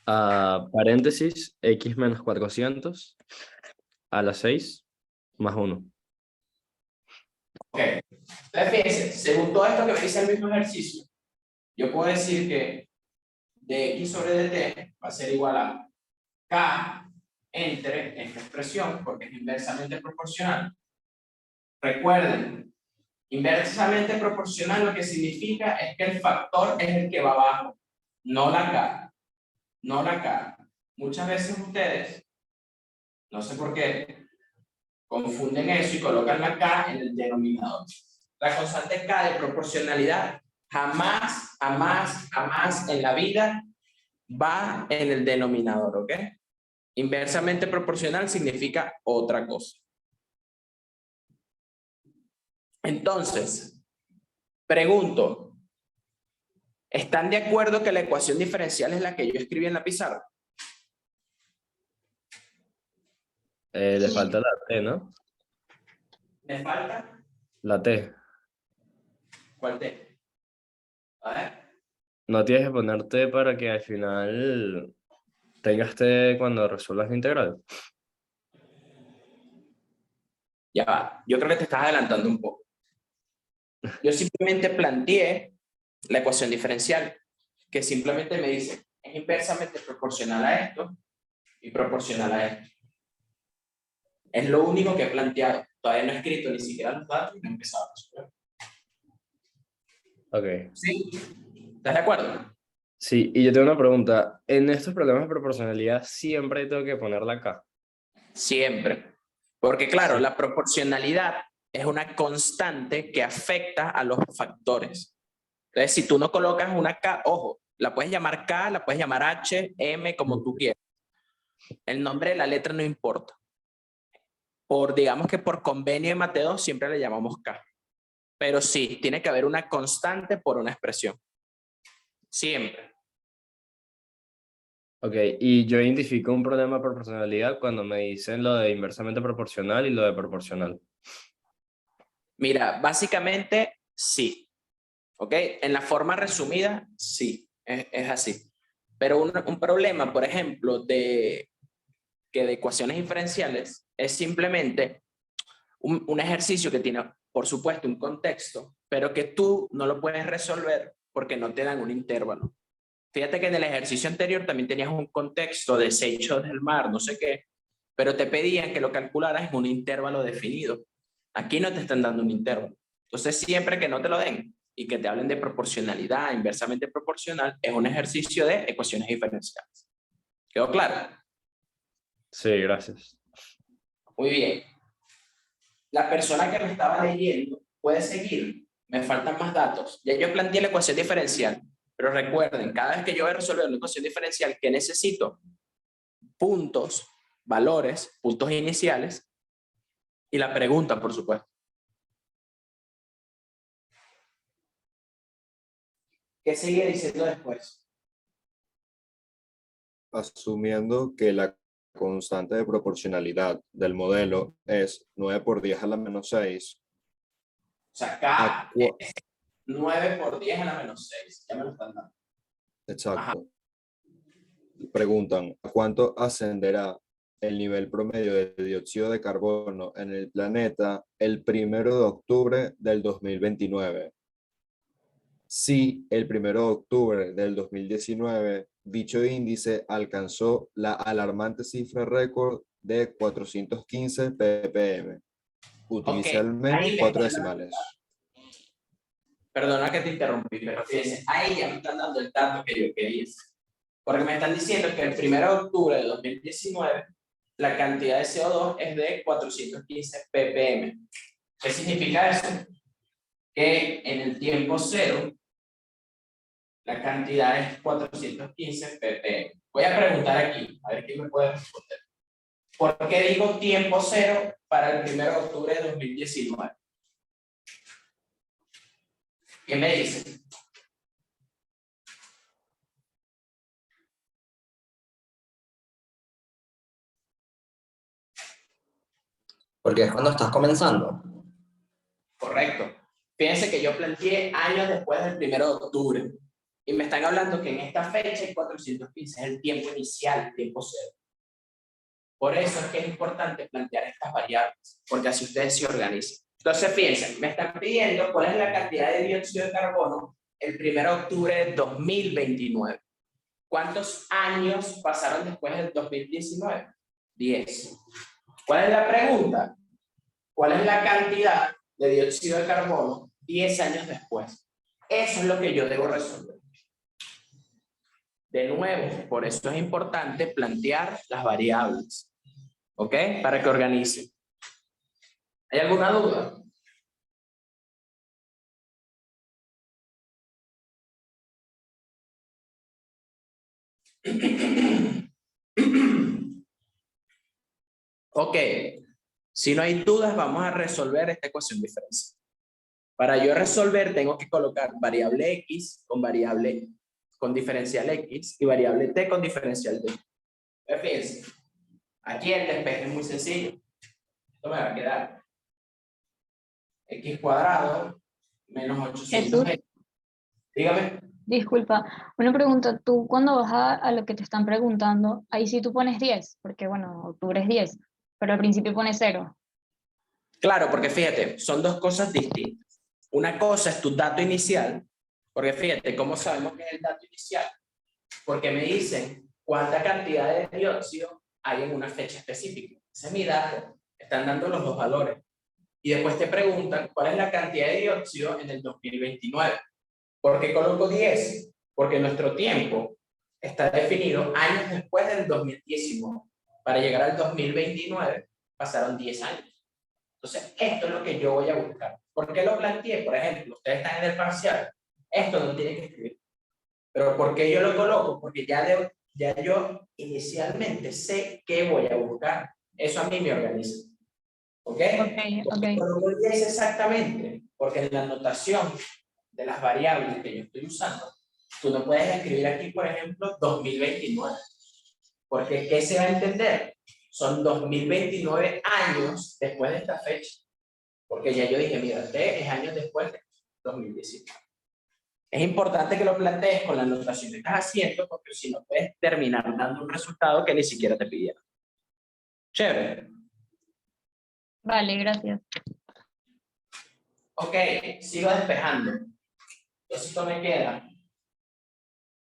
A paréntesis, x menos 400 a la 6 más 1. Ok. Entonces, fíjense, según todo esto que me dice el mismo ejercicio, yo puedo decir que de x sobre dt va a ser igual a k entre esta expresión, porque es inversamente proporcional. Recuerden, inversamente proporcional lo que significa es que el factor es el que va abajo, no la k. No la k. Muchas veces ustedes, no sé por qué, confunden eso y colocan la k en el denominador. La constante k de proporcionalidad jamás en la vida va en el denominador, ¿ok? Inversamente proporcional significa otra cosa. Entonces, pregunto, ¿están de acuerdo que la ecuación diferencial es la que yo escribí en la pizarra? Le falta la T, ¿no? ¿Me falta? La T. ¿Cuál T? A ver. No tienes que poner T para que al final tengas T cuando resuelvas la integral. Ya va, yo creo que te estás adelantando un poco. Yo simplemente planteé la ecuación diferencial, que simplemente me dice, es inversamente proporcional a esto y proporcional a esto. Es lo único que he planteado. Todavía no he escrito ni siquiera los datos y no he empezado a resolver. Ok. ¿Sí? ¿Estás de acuerdo? Sí, y yo tengo una pregunta. En estos problemas de proporcionalidad siempre tengo que poner la K. Siempre. Porque claro, Sí. la proporcionalidad es una constante que afecta a los factores. Entonces, si tú no colocas una K, ojo, la puedes llamar K, la puedes llamar H, M, como tú quieras. El nombre de la letra no importa. Digamos que por convenio de Mate 2 siempre le llamamos K. Pero sí, tiene que haber una constante por una expresión. Siempre. Ok, y yo identifico un problema de proporcionalidad cuando me dicen lo de inversamente proporcional y lo de proporcional. Mira, básicamente sí. ¿Ok? En la forma resumida, sí, es así. Pero un problema, por ejemplo, de ecuaciones diferenciales es simplemente un ejercicio que tiene, por supuesto, un contexto, pero que tú no lo puedes resolver porque no te dan un intervalo. Fíjate que en el ejercicio anterior también tenías un contexto de desechos del mar, no sé qué, pero te pedían que lo calcularas en un intervalo definido. Aquí no te están dando un intervalo. Entonces, siempre que no te lo den y que te hablen de proporcionalidad, inversamente proporcional, es un ejercicio de ecuaciones diferenciales. ¿Quedó claro? Sí, gracias. Muy bien. La persona que me estaba leyendo puede seguir. Me faltan más datos. Ya yo planteé la ecuación diferencial, pero recuerden, cada vez que yo voy a resolver una ecuación diferencial, ¿qué necesito? Puntos, valores, puntos iniciales y la pregunta, por supuesto. ¿Qué sigue diciendo después? Asumiendo que la constante de proporcionalidad del modelo es 9 por 10 a la menos 6. O sea, acá es 9 por 10 a la menos 6. Ya me lo están dando. Exacto. Ajá. Preguntan, ¿a cuánto ascenderá el nivel promedio de dióxido de carbono en el planeta el 1 de octubre del 2029? Si el 1 de octubre del 2019 dicho índice alcanzó la alarmante cifra récord de 415 ppm. Utilice al menos Ahí me 4 están dando- decimales. Perdona que te interrumpí, pero fíjense, ahí ya me están dando el dato que yo quería. Porque me están diciendo que el 1 de octubre de 2019 la cantidad de CO2 es de 415 ppm. ¿Qué significa eso? Que en el tiempo cero la cantidad es 415 ppm. Voy a preguntar aquí, a ver quién me puede responder. ¿Por qué digo tiempo cero para el 1 de octubre de 2019? ¿Qué me dicen? Porque es cuando estás comenzando. Correcto. Fíjense que yo planteé años después del 1 de octubre. Y me están hablando que en esta fecha el 415 es el tiempo inicial, el tiempo cero. Por eso es que es importante plantear estas variables, porque así ustedes se organizan. Entonces, fíjense, me están pidiendo cuál es la cantidad de dióxido de carbono el 1 de octubre de 2029. ¿Cuántos años pasaron después del 2019? 10. ¿Cuál es la pregunta? ¿Cuál es la cantidad de dióxido de carbono 10 años después? Eso es lo que yo debo resolver. De nuevo, por eso es importante plantear las variables. ¿Ok? Para que organicen. ¿Hay alguna duda? Ok. Si no hay dudas, vamos a resolver esta ecuación diferencial. Para yo resolver, tengo que colocar variable x con variable con diferencial x y variable t con diferencial t. Fíjense, aquí el despeje es muy sencillo. Esto me va a quedar x cuadrado menos 800x. Dígame. Disculpa, una pregunta, tú cuando vas a lo que te están preguntando, ahí sí tú pones 10, porque bueno, octubre es 10, pero al principio pones 0. Claro, porque fíjate, son dos cosas distintas. Una cosa es tu dato inicial, porque fíjate, ¿cómo sabemos que es el dato inicial? Porque me dicen cuánta cantidad de dióxido hay en una fecha específica. Ese es mi dato, están dando los dos valores. Y después te preguntan cuál es la cantidad de dióxido en el 2029. ¿Por qué coloco 10? Porque nuestro tiempo está definido años después del 2019. Para llegar al 2029 pasaron 10 años. Entonces, esto es lo que yo voy a buscar. ¿Por qué lo planteé? Por ejemplo, ustedes están en el parcial. Esto no tiene que escribir. Pero ¿por qué yo lo coloco? Porque ya ya yo inicialmente sé qué voy a buscar. Eso a mí me organiza. ¿Ok? Ok. Pero no es exactamente, porque en la notación de las variables que yo estoy usando, tú no puedes escribir aquí, por ejemplo, 2029. Porque ¿qué se va a entender? Son 2029 años después de esta fecha. Porque ya yo dije, mira, T es años después de 2019. Es importante que lo plantees con la anotación que estás haciendo, porque si no puedes terminar dando un resultado que ni siquiera te pidieron. Chévere. Vale, gracias. Ok, sigo despejando. Entonces esto me queda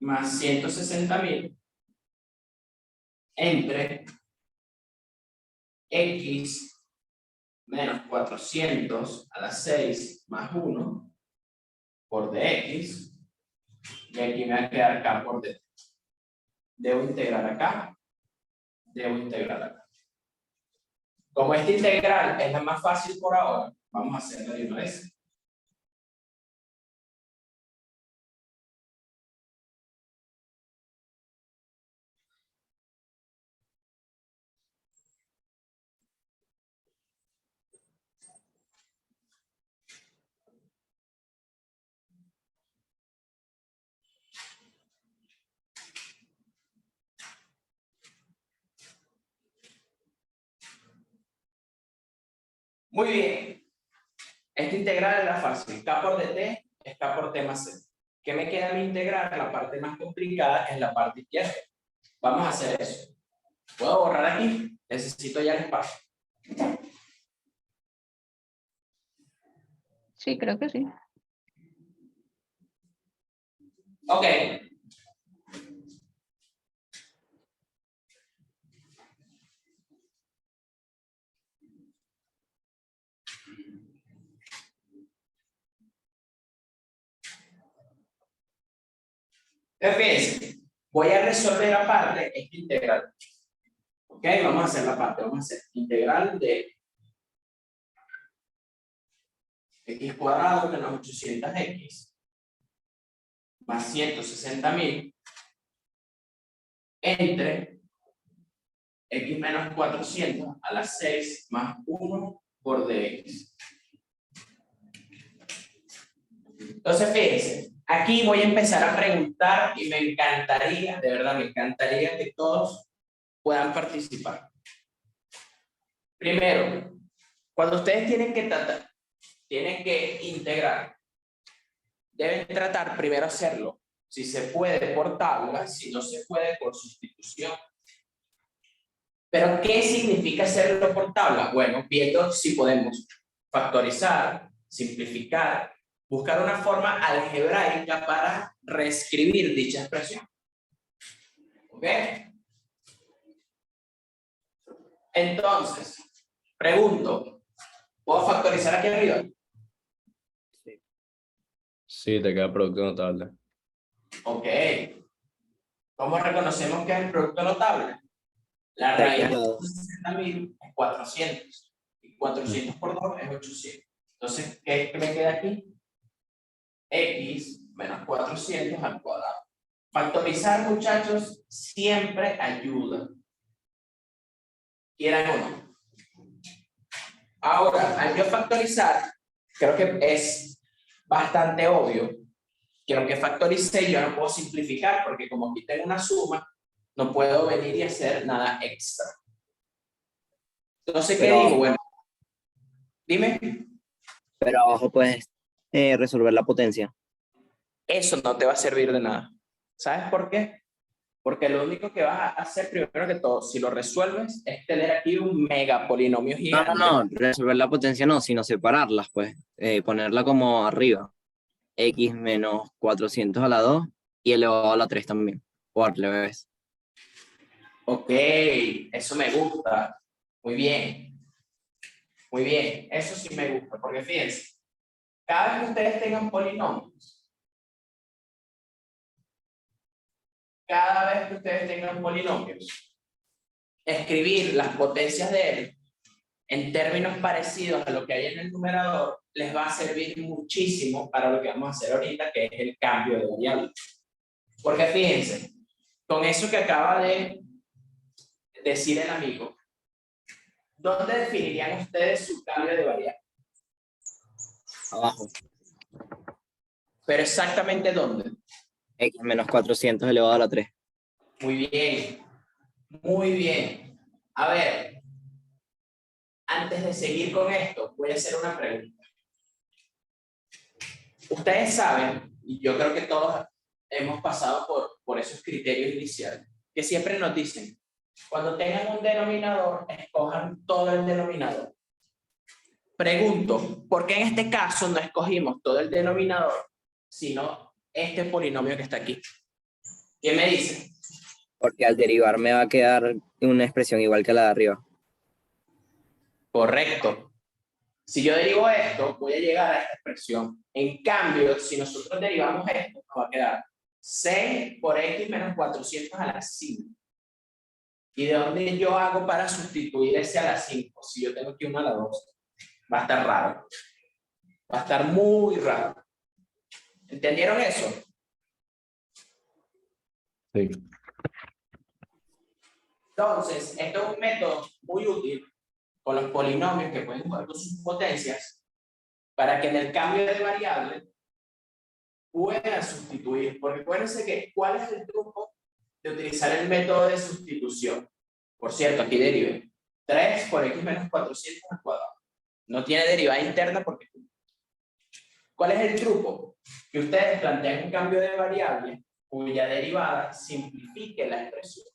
más 160.000 entre x menos 400 a la 6 más 1 por dx, y aquí me va a quedar k por dt. Debo integrar acá, debo integrar acá. Como esta integral es la más fácil por ahora, vamos a hacerla de una vez. Muy bien. Esta integral es la fácil. K por dt es K por T más C. ¿Qué me queda mi integral? La parte más complicada es la parte izquierda. Vamos a hacer eso. ¿Puedo borrar aquí? Necesito ya el espacio. Sí, creo que sí. Ok. Fíjense, voy a resolver aparte esta integral. Ok, vamos a hacer la parte. Vamos a hacer integral de x cuadrado menos 800x más 160.000 entre x menos 400 a la 6 más 1 por dx. Entonces, fíjense, aquí voy a empezar a preguntar y me encantaría, de verdad, me encantaría que todos puedan participar. Primero, cuando ustedes tienen que integrar, deben tratar primero hacerlo, si se puede por tabla, si no se puede por sustitución. Pero, ¿qué significa hacerlo por tabla? Bueno, viendo si podemos factorizar, simplificar, buscar una forma algebraica para reescribir dicha expresión. ¿Ok? Entonces, pregunto, ¿puedo factorizar aquí arriba? Sí, te queda producto notable. Ok. ¿Cómo reconocemos que es el producto notable? La raíz de 60.000 es 400. Y 400 por 2 es 800. Entonces, ¿qué me queda aquí? X menos 400 al cuadrado. Factorizar, muchachos, siempre ayuda. Quieran o no. Ahora, al yo factorizar, creo que es bastante obvio que lo que factoricé yo no puedo simplificar, porque como aquí tengo una suma, no puedo venir y hacer nada extra. Entonces, ¿qué digo? Bueno, dime. Pero abajo puedes resolver la potencia. Eso no te va a servir de nada. ¿Sabes por qué? Porque lo único que vas a hacer primero que todo, si lo resuelves, es tener aquí un mega polinomio gigante. No, resolver la potencia no, sino separarlas, pues. Ponerla como arriba. X menos 400 a la 2 y elevado a la 3 también. O al revés. Ok, eso me gusta. Muy bien. Muy bien, eso sí me gusta, porque fíjense, cada vez que ustedes tengan polinomios, escribir las potencias de él en términos parecidos a lo que hay en el numerador les va a servir muchísimo para lo que vamos a hacer ahorita, que es el cambio de variable. Porque fíjense, con eso que acaba de decir el amigo, ¿dónde definirían ustedes su cambio de variable? Abajo. Pero exactamente dónde. X menos 400 elevado a la 3. Muy bien, muy bien. A ver, antes de seguir con esto, voy a hacer una pregunta. Ustedes saben, y yo creo que todos hemos pasado por esos criterios iniciales, que siempre nos dicen, cuando tengan un denominador, escojan todo el denominador. Pregunto, ¿por qué en este caso no escogimos todo el denominador, sino este polinomio que está aquí? ¿Quién me dice? Porque al derivar me va a quedar una expresión igual que la de arriba. Correcto. Si yo derivo esto, voy a llegar a esta expresión. En cambio, si nosotros derivamos esto, nos va a quedar 6 por x menos 400 a la 5. ¿Y de dónde yo hago para sustituir ese a la 5? Si yo tengo aquí 1 a la 2. Va a estar raro. Va a estar muy raro. ¿Entendieron eso? Sí. Entonces, esto es un método muy útil con los polinomios que pueden jugar con sus potencias para que en el cambio de variable puedan sustituir. Porque acuérdense que, ¿cuál es el truco de utilizar el método de sustitución? Por cierto, aquí derive 3 por x menos 400 al cuadrado. No tiene derivada interna porque... ¿Cuál es el truco? Que ustedes plantean un cambio de variable cuya derivada simplifique la expresión.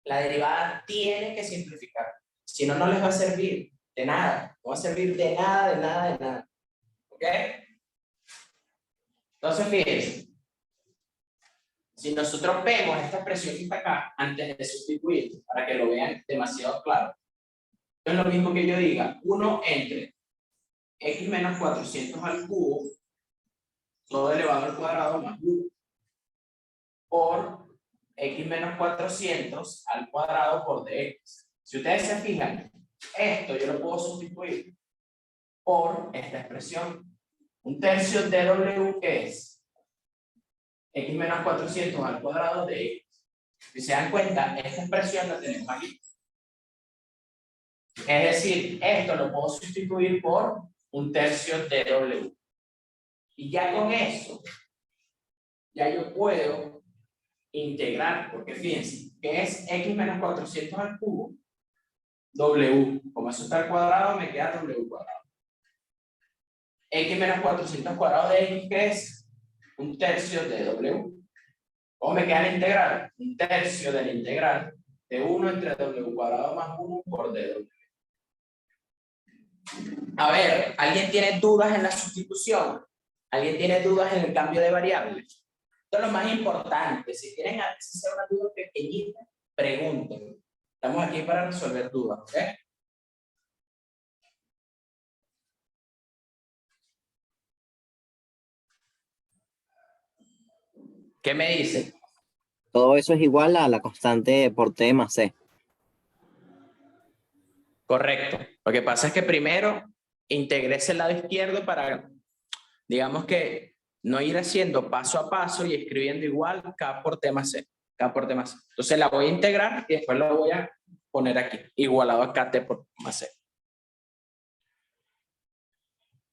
La derivada tiene que simplificar. Si no, no les va a servir de nada. No va a servir de nada, de nada, de nada. ¿Ok? Entonces, fíjense. Si nosotros vemos esta expresión que está acá, antes de sustituir, para que lo vean demasiado claro, es lo mismo que yo diga 1 entre x menos 400 al cubo, todo elevado al cuadrado más 1, por x menos 400 al cuadrado por dx. Si ustedes se fijan, esto yo lo puedo sustituir por esta expresión. Un tercio de w, que es x menos 400 al cuadrado de x. Si se dan cuenta, esta expresión la tenemos aquí. Es decir, esto lo puedo sustituir por un tercio de w. Y ya con eso, ya yo puedo integrar, porque fíjense, que es x menos 400 al cubo, w, como eso está al cuadrado, me queda w cuadrado. X menos 400 al cuadrado de x, que es un tercio de w. ¿Cómo me queda la integral? Un tercio de la integral de 1 entre w cuadrado más 1 por dw. A ver, ¿alguien tiene dudas en la sustitución? ¿Alguien tiene dudas en el cambio de variables? Esto es lo más importante. Si tienen una duda pequeñita, pregunten. Estamos aquí para resolver dudas, ¿ok? ¿Qué me dice? Todo eso es igual a la constante por T más C. Correcto. Lo que pasa es que primero integré ese lado izquierdo para, digamos que, no ir haciendo paso a paso y escribiendo igual K por T más C. K por T más C. Entonces la voy a integrar y después lo voy a poner aquí, igualado a KT por más C.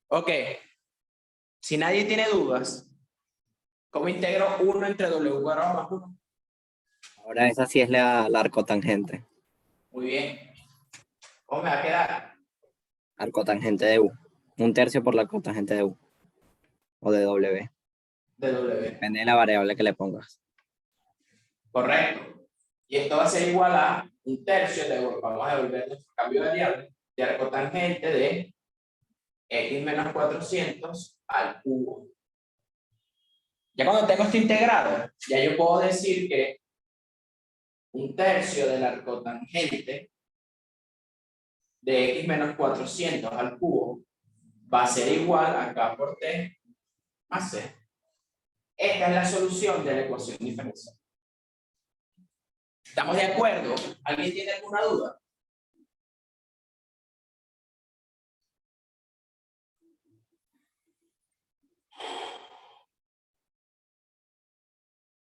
Ok. Si nadie tiene dudas, ¿cómo integro 1 entre W cuadrado más 1? Ahora esa sí es la arcotangente. Muy bien. ¿Cómo me va a quedar? Arcotangente de U. Un tercio por la arcotangente de U. O de W. De W. Depende de la variable que le pongas. Correcto. Y esto va a ser igual a un tercio de, vamos a devolver nuestro cambio de variable, de arcotangente de x menos 400 al cubo. Ya cuando tengo esto integrado, ya yo puedo decir que un tercio del arcotangente de x menos 400 al cubo va a ser igual a k por t más c. Esta es la solución de la ecuación diferencial. ¿Estamos de acuerdo? ¿Alguien tiene alguna duda?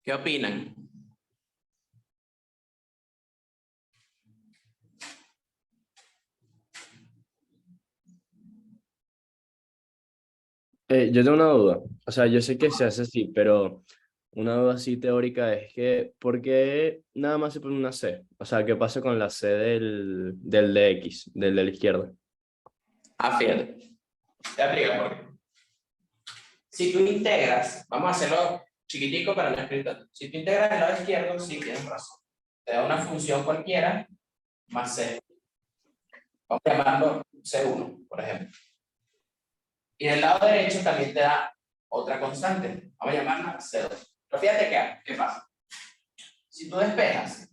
¿Qué opinan? Yo tengo una duda. O sea, yo sé que se hace así, pero una duda así teórica es que, ¿por qué nada más se pone una C? O sea, ¿qué pasa con la C del de X, del de la izquierda? Ah, fíjate. Te explico por qué. Si tú integras, vamos a hacerlo chiquitico para no escrito. Si tú integras el lado izquierdo, sí tienes razón. Te da una función cualquiera más C. Vamos a llamarlo C1, por ejemplo. Y del lado derecho también te da otra constante. Vamos a llamarla C2. Pero fíjate qué pasa. Si tú despejas,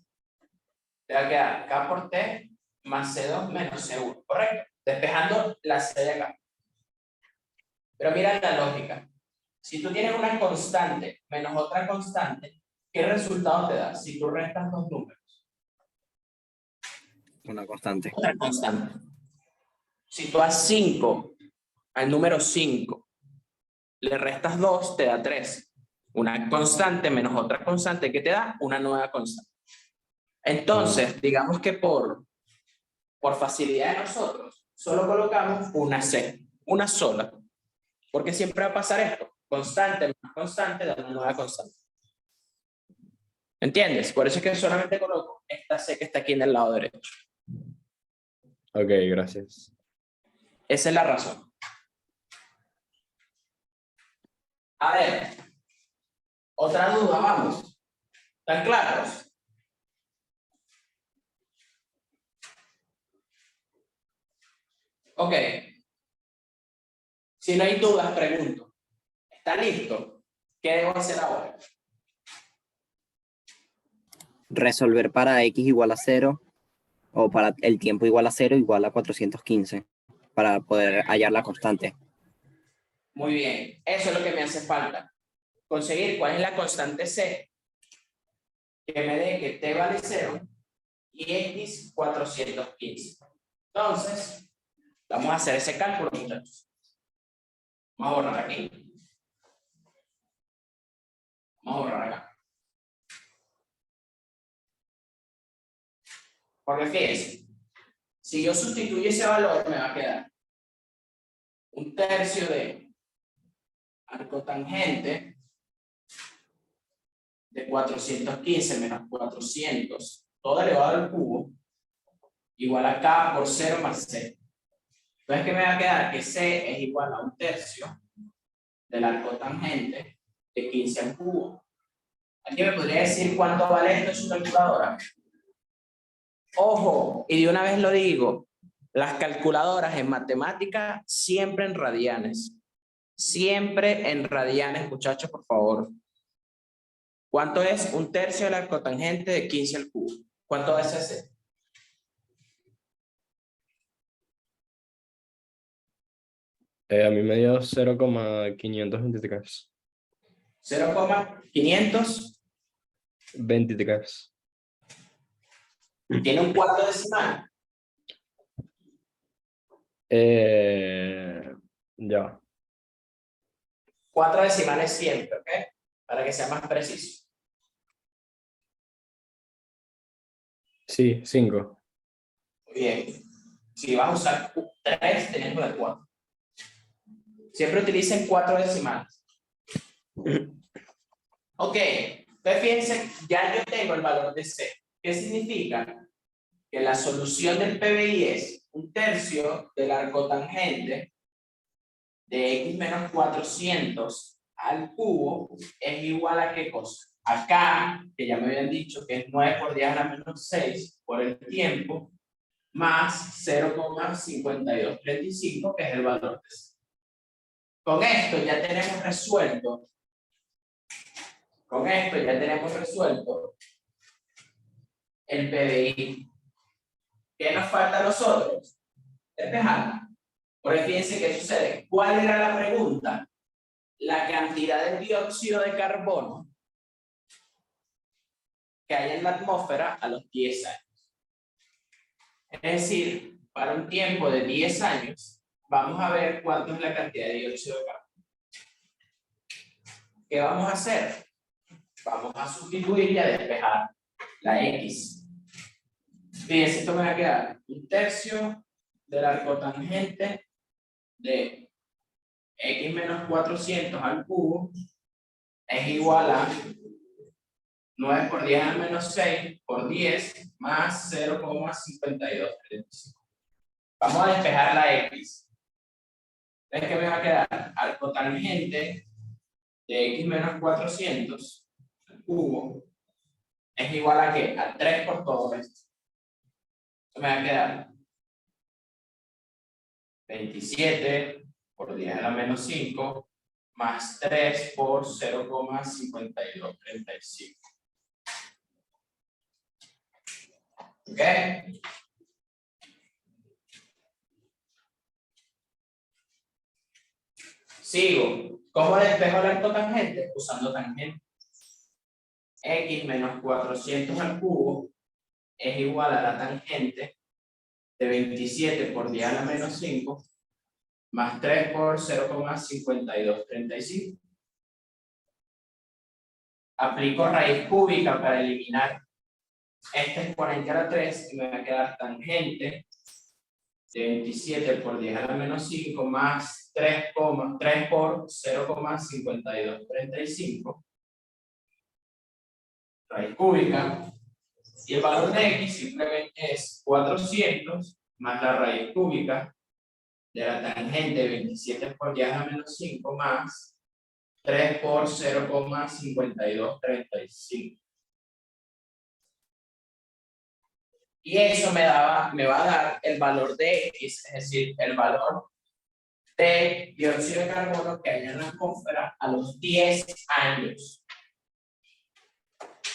te va a quedar K por T más C2 menos C1, ¿correcto? Despejando la C de acá. Pero mira la lógica. Si tú tienes una constante menos otra constante, ¿qué resultado te da si tú restas dos números? Una constante. Otra constante. Si tú a 5, al número 5, le restas 2, te da 3. Una constante menos otra constante que te da una nueva constante. Entonces, digamos que por facilidad de nosotros, solo colocamos una C, una sola. Porque siempre va a pasar esto. Constante menos constante da una nueva constante. ¿Entiendes? Por eso es que solamente coloco esta C que está aquí en el lado derecho. Ok, gracias. Esa es la razón. A ver, otra duda, vamos. ¿Están claros? Ok. Si no hay dudas, pregunto. ¿Está listo? ¿Qué debo hacer ahora? Resolver para x igual a 0 o para el tiempo igual a 0 igual a 415 para poder hallar la constante. Muy bien. Eso es lo que me hace falta. Conseguir cuál es la constante C que me dé que t vale 0 y x 415. Entonces, vamos a hacer ese cálculo, muchachos. Vamos a borrar aquí. Vamos a borrar acá. Porque fíjense, si yo sustituyo ese valor, me va a quedar un tercio de arcotangente de 415 menos 400, todo elevado al cubo, igual a K por 0 más C. Entonces, ¿qué me va a quedar? Que C es igual a un tercio del arcotangente de 15 al cubo. ¿Alguien me podría decir cuánto vale esto en su calculadora? Ojo, y de una vez lo digo, las calculadoras en matemática siempre en radianes. Siempre en radianes, muchachos, por favor. ¿Cuánto es un tercio de la cotangente de 15 al cubo? ¿Cuánto es ese? A mí me dio 0,523. 0,500. 23. Tiene un cuarto decimal. Ya. 4 decimales siempre, ¿ok? Para que sea más preciso. Sí, 5. Muy bien. Si vas a usar 3, tenés 4. Siempre utilicen 4 decimales. Ok. Entonces fíjense, ya yo tengo el valor de C. ¿Qué significa? Que la solución del PBI es un tercio del arcotangente de x menos 400 al cubo es igual a ¿qué cosa? Acá, que ya me habían dicho que es 9 por 10 a la menos 6 por el tiempo, más 0,5235, que es el valor de C. Con esto ya tenemos resuelto. Con esto ya tenemos resuelto el PBI. ¿Qué nos falta a nosotros? Despejar. Porque fíjense qué sucede. ¿Cuál era la pregunta? La cantidad de dióxido de carbono que hay en la atmósfera a los 10 años. Es decir, para un tiempo de 10 años, vamos a ver cuánto es la cantidad de dióxido de carbono. ¿Qué vamos a hacer? Vamos a sustituir y a despejar la X. Fíjense, esto me va a quedar un tercio del arcotangente de X menos 400 al cubo es igual a 9 por 10 al menos 6 por 10 más 0,5235. Vamos a despejar la X. ¿Ves que me va a quedar? Al cotangente de X menos 400 al cubo es igual a ¿qué? A 3 por todo esto. Esto me va a quedar 27 por 10 a la menos 5 más 3 por 0,5235. ¿Ok? Sigo. ¿Cómo despejo la cotangente? Usando tangente. X menos 400 al cubo es igual a la tangente de 27 por 10 a la menos 5 más 3 por 0,5235. Aplico raíz cúbica para eliminar este exponente a la 3 y me va a quedar tangente de 27 por 10 a la menos 5 más 3 por 0,5235. Raíz cúbica. Y el valor de X simplemente es 400 más la raíz cúbica de la tangente de 27 por 10 a la menos 5 más 3 por 0,5235. Y eso me va a dar el valor de X, es decir, el valor de dióxido de carbono que hay en la atmósfera a los 10 años.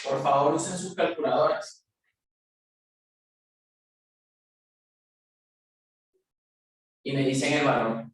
Por favor, usen sus calculadoras. Y me dicen el valor.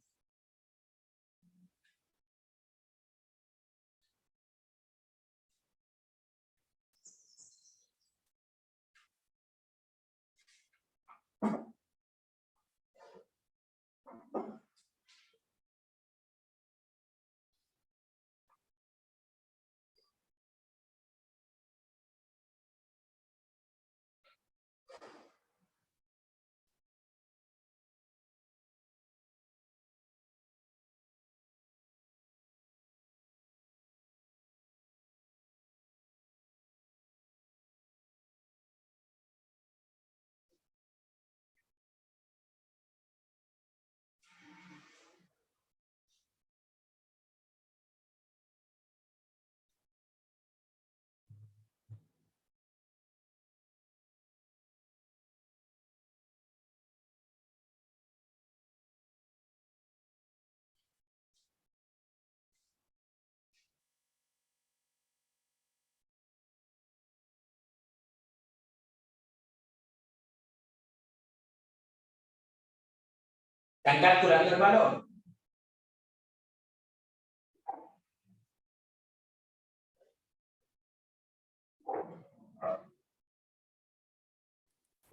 ¿Están calculando el valor?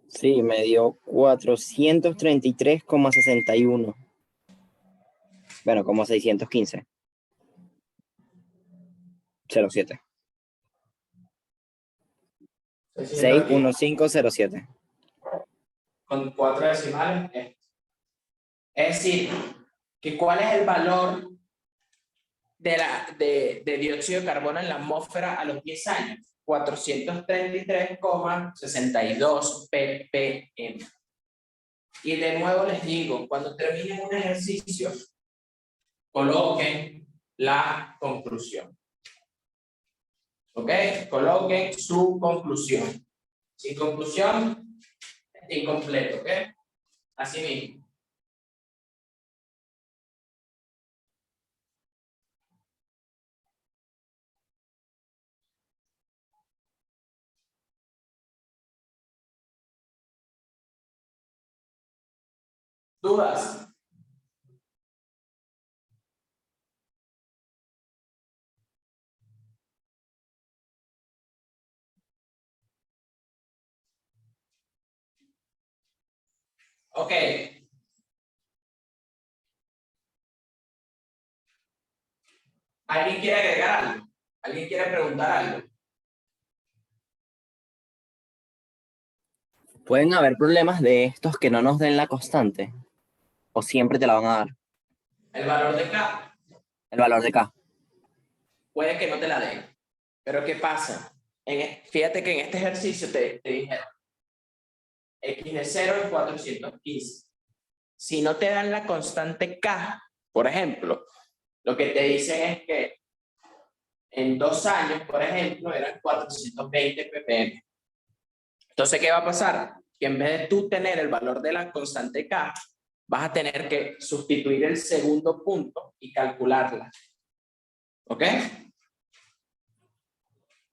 Sí, me dio 433,61. Bueno, como 615. 07. 61507. Con 4 decimales. Es decir, que ¿cuál es el valor de dióxido de carbono en la atmósfera a los 10 años? 433,62 ppm. Y de nuevo les digo, cuando terminen un ejercicio, coloquen la conclusión. ¿Ok? Coloquen su conclusión. Sin conclusión, incompleto. ¿Ok? Así mismo. ¿Dudas? Ok. ¿Alguien quiere agregar algo? ¿Alguien quiere preguntar algo? ¿Pueden haber problemas de estos que no nos den la constante? ¿O siempre te la van a dar? El valor de K El valor de K. puede que no te la den. Pero ¿qué pasa? Fíjate que en este ejercicio te dijeron x de 0 es 415. Si no te dan la constante K, por ejemplo, lo que te dicen es que en 2 años, por ejemplo, eran 420 ppm. Entonces, ¿qué va a pasar? Que en vez de tú tener el valor de la constante K, vas a tener que sustituir el segundo punto y calcularla. ¿Ok?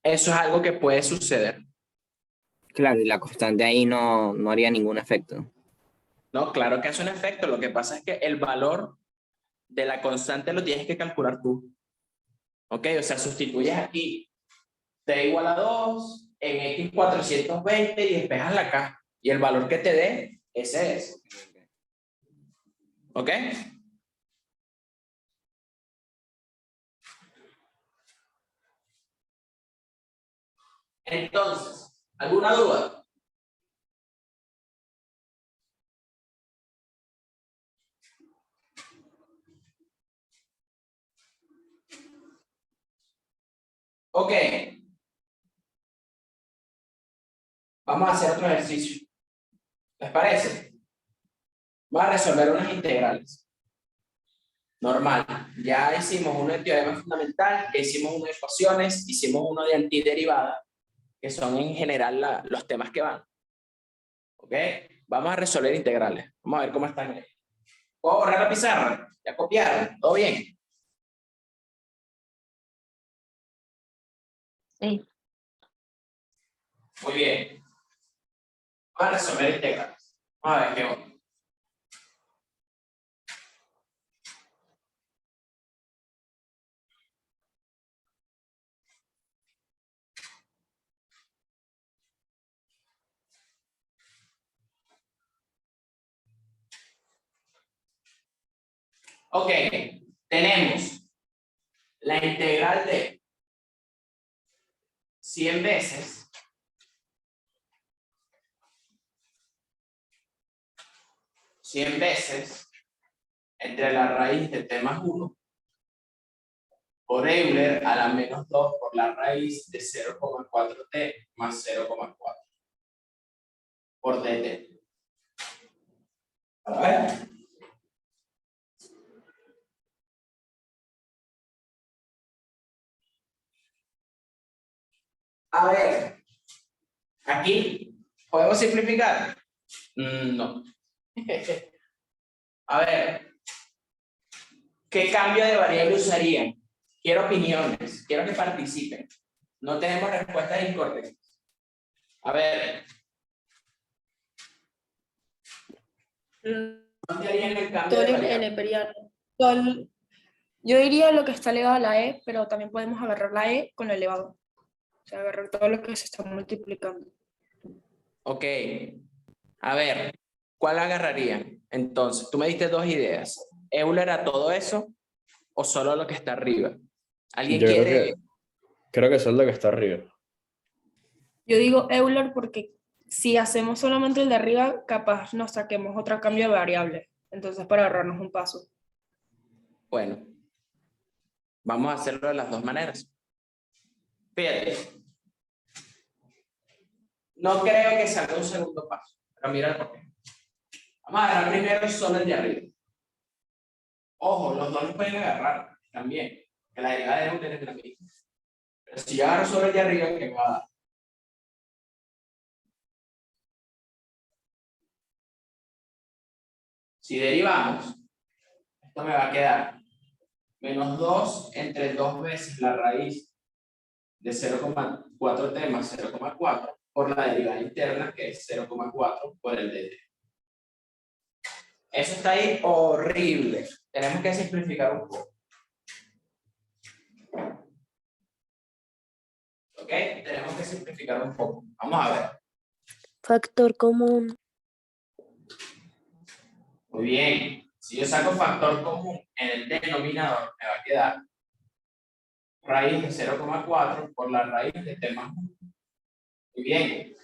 Eso es algo que puede suceder. Claro, y la constante ahí no haría ningún efecto. No, claro que hace un efecto. Lo que pasa es que el valor de la constante lo tienes que calcular tú. ¿Ok? O sea, sustituyes aquí t igual a 2 en x 420 y despejas la K. Y el valor que te dé, ese es. ¿Ok? Entonces, ¿alguna duda? Ok. Vamos a hacer otro ejercicio. ¿Les parece? Vamos a resolver unas integrales. Normal. Ya hicimos uno de teorema fundamental, ya hicimos uno de ecuaciones, hicimos uno de antiderivada, que son en general los temas que van. ¿Ok? Vamos a resolver integrales. Vamos a ver cómo están. ¿Puedo borrar la pizarra? ¿Ya copiaron? ¿Todo bien? Sí. Muy bien. Vamos a resolver integrales. Vamos a ver qué onda. Ok, tenemos la integral de 100 veces entre la raíz de t más 1 por Euler a la menos 2 por la raíz de 0,4t más 0,4 por dt. A ver. A ver, aquí, ¿podemos simplificar? No. A ver, ¿qué cambio de variable usarían? Quiero opiniones, quiero que participen. No tenemos respuestas incorrectas. A ver. ¿Dónde harían el cambio de variable? neperiano. Yo diría lo que está elevado a la e, pero también podemos agarrar la e con lo elevado. O sea, agarrar todo lo que se está multiplicando. Ok. A ver, ¿cuál agarrarían? Entonces, tú me diste dos ideas. ¿Euler a todo eso o solo lo que está arriba? ¿Alguien Yo quiere? creo que eso es lo que está arriba. Yo digo Euler porque si hacemos solamente el de arriba, capaz nos saquemos otro cambio de variable. Entonces, para ahorrarnos un paso. Bueno, vamos a hacerlo de las dos maneras. Fíjate. No creo que salga un segundo paso, pero mira por qué. Vamos a agarrar primero solo el de arriba. Ojo, los dos los pueden agarrar también, que la derivada de Euler es la misma. Pero si yo agarro solo el de arriba, ¿qué me va a dar? Si derivamos, esto me va a quedar menos 2 entre 2 veces la raíz de 0,4t más 0,4 por la derivada interna, que es 0,4 por el dt. Eso está ahí horrible. Tenemos que simplificar un poco. ¿Ok? Tenemos que simplificar un poco. Vamos a ver. Factor común. Muy bien. Si yo saco factor común en el denominador, me va a quedar raíz de 0,4 por la raíz de t más 1. Muy bien.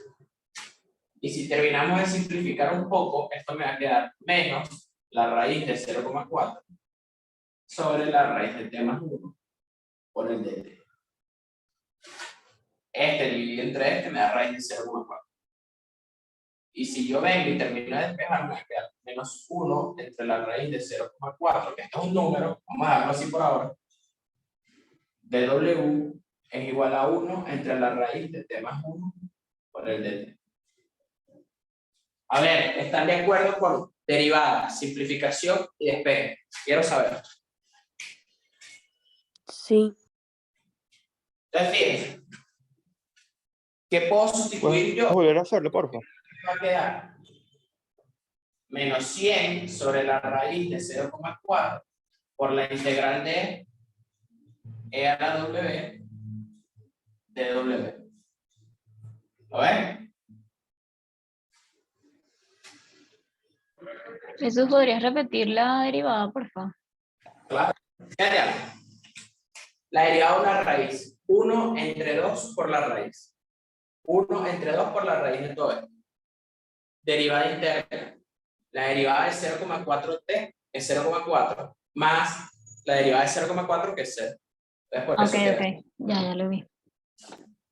Y si terminamos de simplificar un poco, esto me va a quedar menos la raíz de 0,4 sobre la raíz de t más 1 por el de t. Este dividido entre este me da raíz de 0,4. Y si yo vengo y termino de despejar, me va a quedar menos 1 entre la raíz de 0,4, que esto es un número, vamos a dejarlo así por ahora, de W es igual a 1 entre la raíz de t más 1 por el de t. A ver, ¿están de acuerdo con derivada, simplificación y despeje? Quiero saber. Sí. Entonces, fíjense, ¿qué puedo sustituir yo? ¿Puedes volver a hacerlo, por favor? Va a quedar menos 100 sobre la raíz de 0,4 por la integral de e a la w de w. ¿Lo ven? Jesús, ¿podrías repetir la derivada, por favor? Claro. Fíjate algo. La derivada de una raíz. 1 entre 2 por la raíz. 1 entre 2 por la raíz de todo esto. Derivada interna. La derivada de 0,4t es 0,4 más la derivada de 0,4 que es 0. Entonces, por eso queda. Ok, ya lo vi.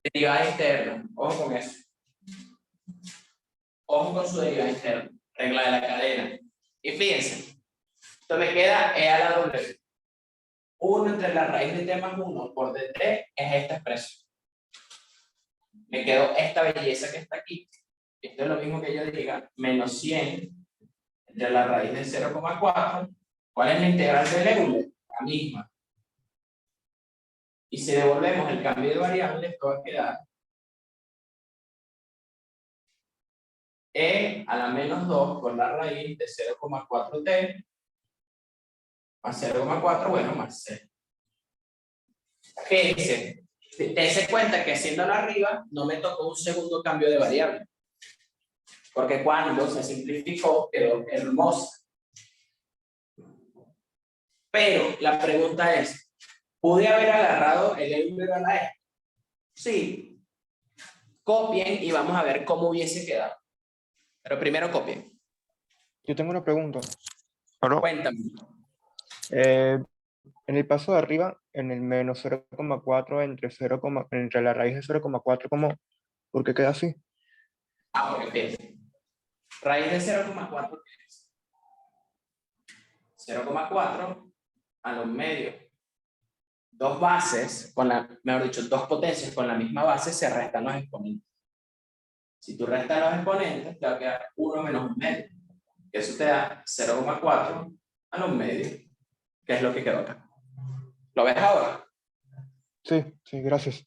Derivada interna. Ojo con eso. Ojo con su derivada interna. Regla de la cadena. Y fíjense. Esto me queda e a la w. 1 entre la raíz de t más 1 por dt es esta expresión. Me quedó esta belleza que está aquí. Esto es lo mismo que yo diga menos 100 entre la raíz de 0,4. ¿Cuál es la integral del Euler? La misma. Y si devolvemos el cambio de variables, esto va a quedar e a la menos 2 por la raíz de 0,4t más 0,4, bueno, más 0. Fíjense, dense cuenta que haciéndolo arriba no me tocó un segundo cambio de variable. Porque cuando se simplificó quedó hermosa. Pero la pregunta es, ¿pude haber agarrado el Euler a la E? Sí. Copien y vamos a ver cómo hubiese quedado. Pero primero copien. Yo tengo una pregunta. ¿Aló? Cuéntame. En el paso de arriba, en el menos 0,4 entre la raíz de 0,4, ¿por qué queda así? Ah, porque fíjense. Raíz de 0,4 ¿qué es? 0,4 a los medios. Dos bases, mejor dicho, dos potencias con la misma base se restan los exponentes. Si tú restas los exponentes, te va a quedar 1 menos 1 medio. Eso te da 0,4 a los medios, que es lo que quedó acá. ¿Lo ves ahora? Sí, gracias.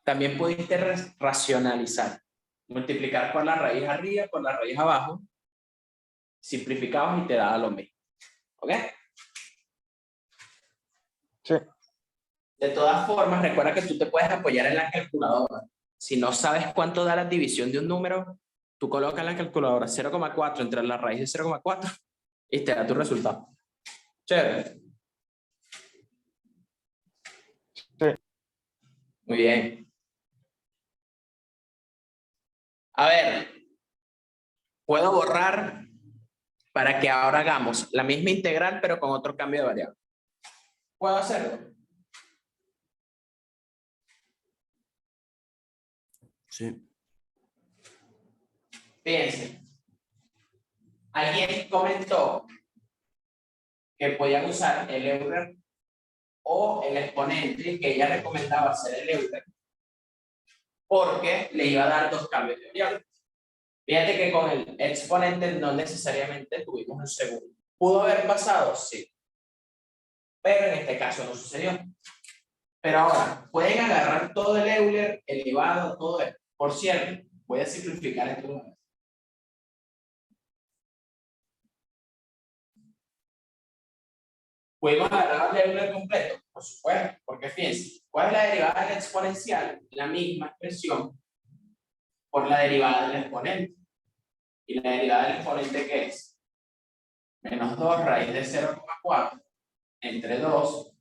También pudiste racionalizar. Multiplicar por la raíz arriba, por la raíz abajo. Simplificamos y te da lo mismo. ¿Ok? Sí. De todas formas, recuerda que tú te puedes apoyar en la calculadora. Si no sabes cuánto da la división de un número, tú colocas en la calculadora 0,4 entre la raíz de 0,4 y te da tu resultado. Chévere. Sí. Muy bien. A ver, puedo borrar para que ahora hagamos la misma integral, pero con otro cambio de variable. ¿Puedo hacerlo? Sí. Fíjense. Alguien comentó que podían usar el Euler o el exponente, que ella recomendaba hacer el Euler, porque le iba a dar dos cambios de variable. Fíjate que con el exponente no necesariamente tuvimos un segundo. ¿Pudo haber pasado? Sí. Pero en este caso no sucedió. Pero ahora, pueden agarrar todo el Euler, elevado, todo esto. Por cierto, voy a simplificar esto una vez. ¿Podemos agarrar el Euler completo? Por supuesto, porque fíjense, ¿cuál es la derivada de la exponencial? La misma expresión por la derivada del exponente. ¿Y la derivada del exponente qué es? Menos 2 raíz de 0,4 entre 2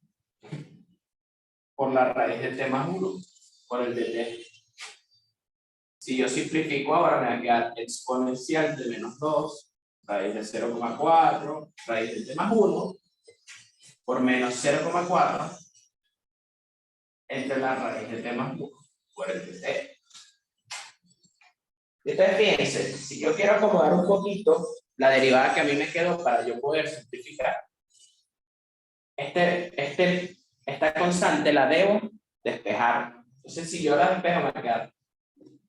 por la raíz de t más 1 por el de t. Si yo simplifico ahora, me va a quedar exponencial de menos 2 raíz de 0,4 raíz de t más 1 por menos 0,4 entre la raíz de t más 1 por el de t. Entonces, fíjense, si yo quiero acomodar un poquito la derivada que a mí me quedó para yo poder simplificar, esta constante la debo despejar. Entonces, si yo la despejo, me va a quedar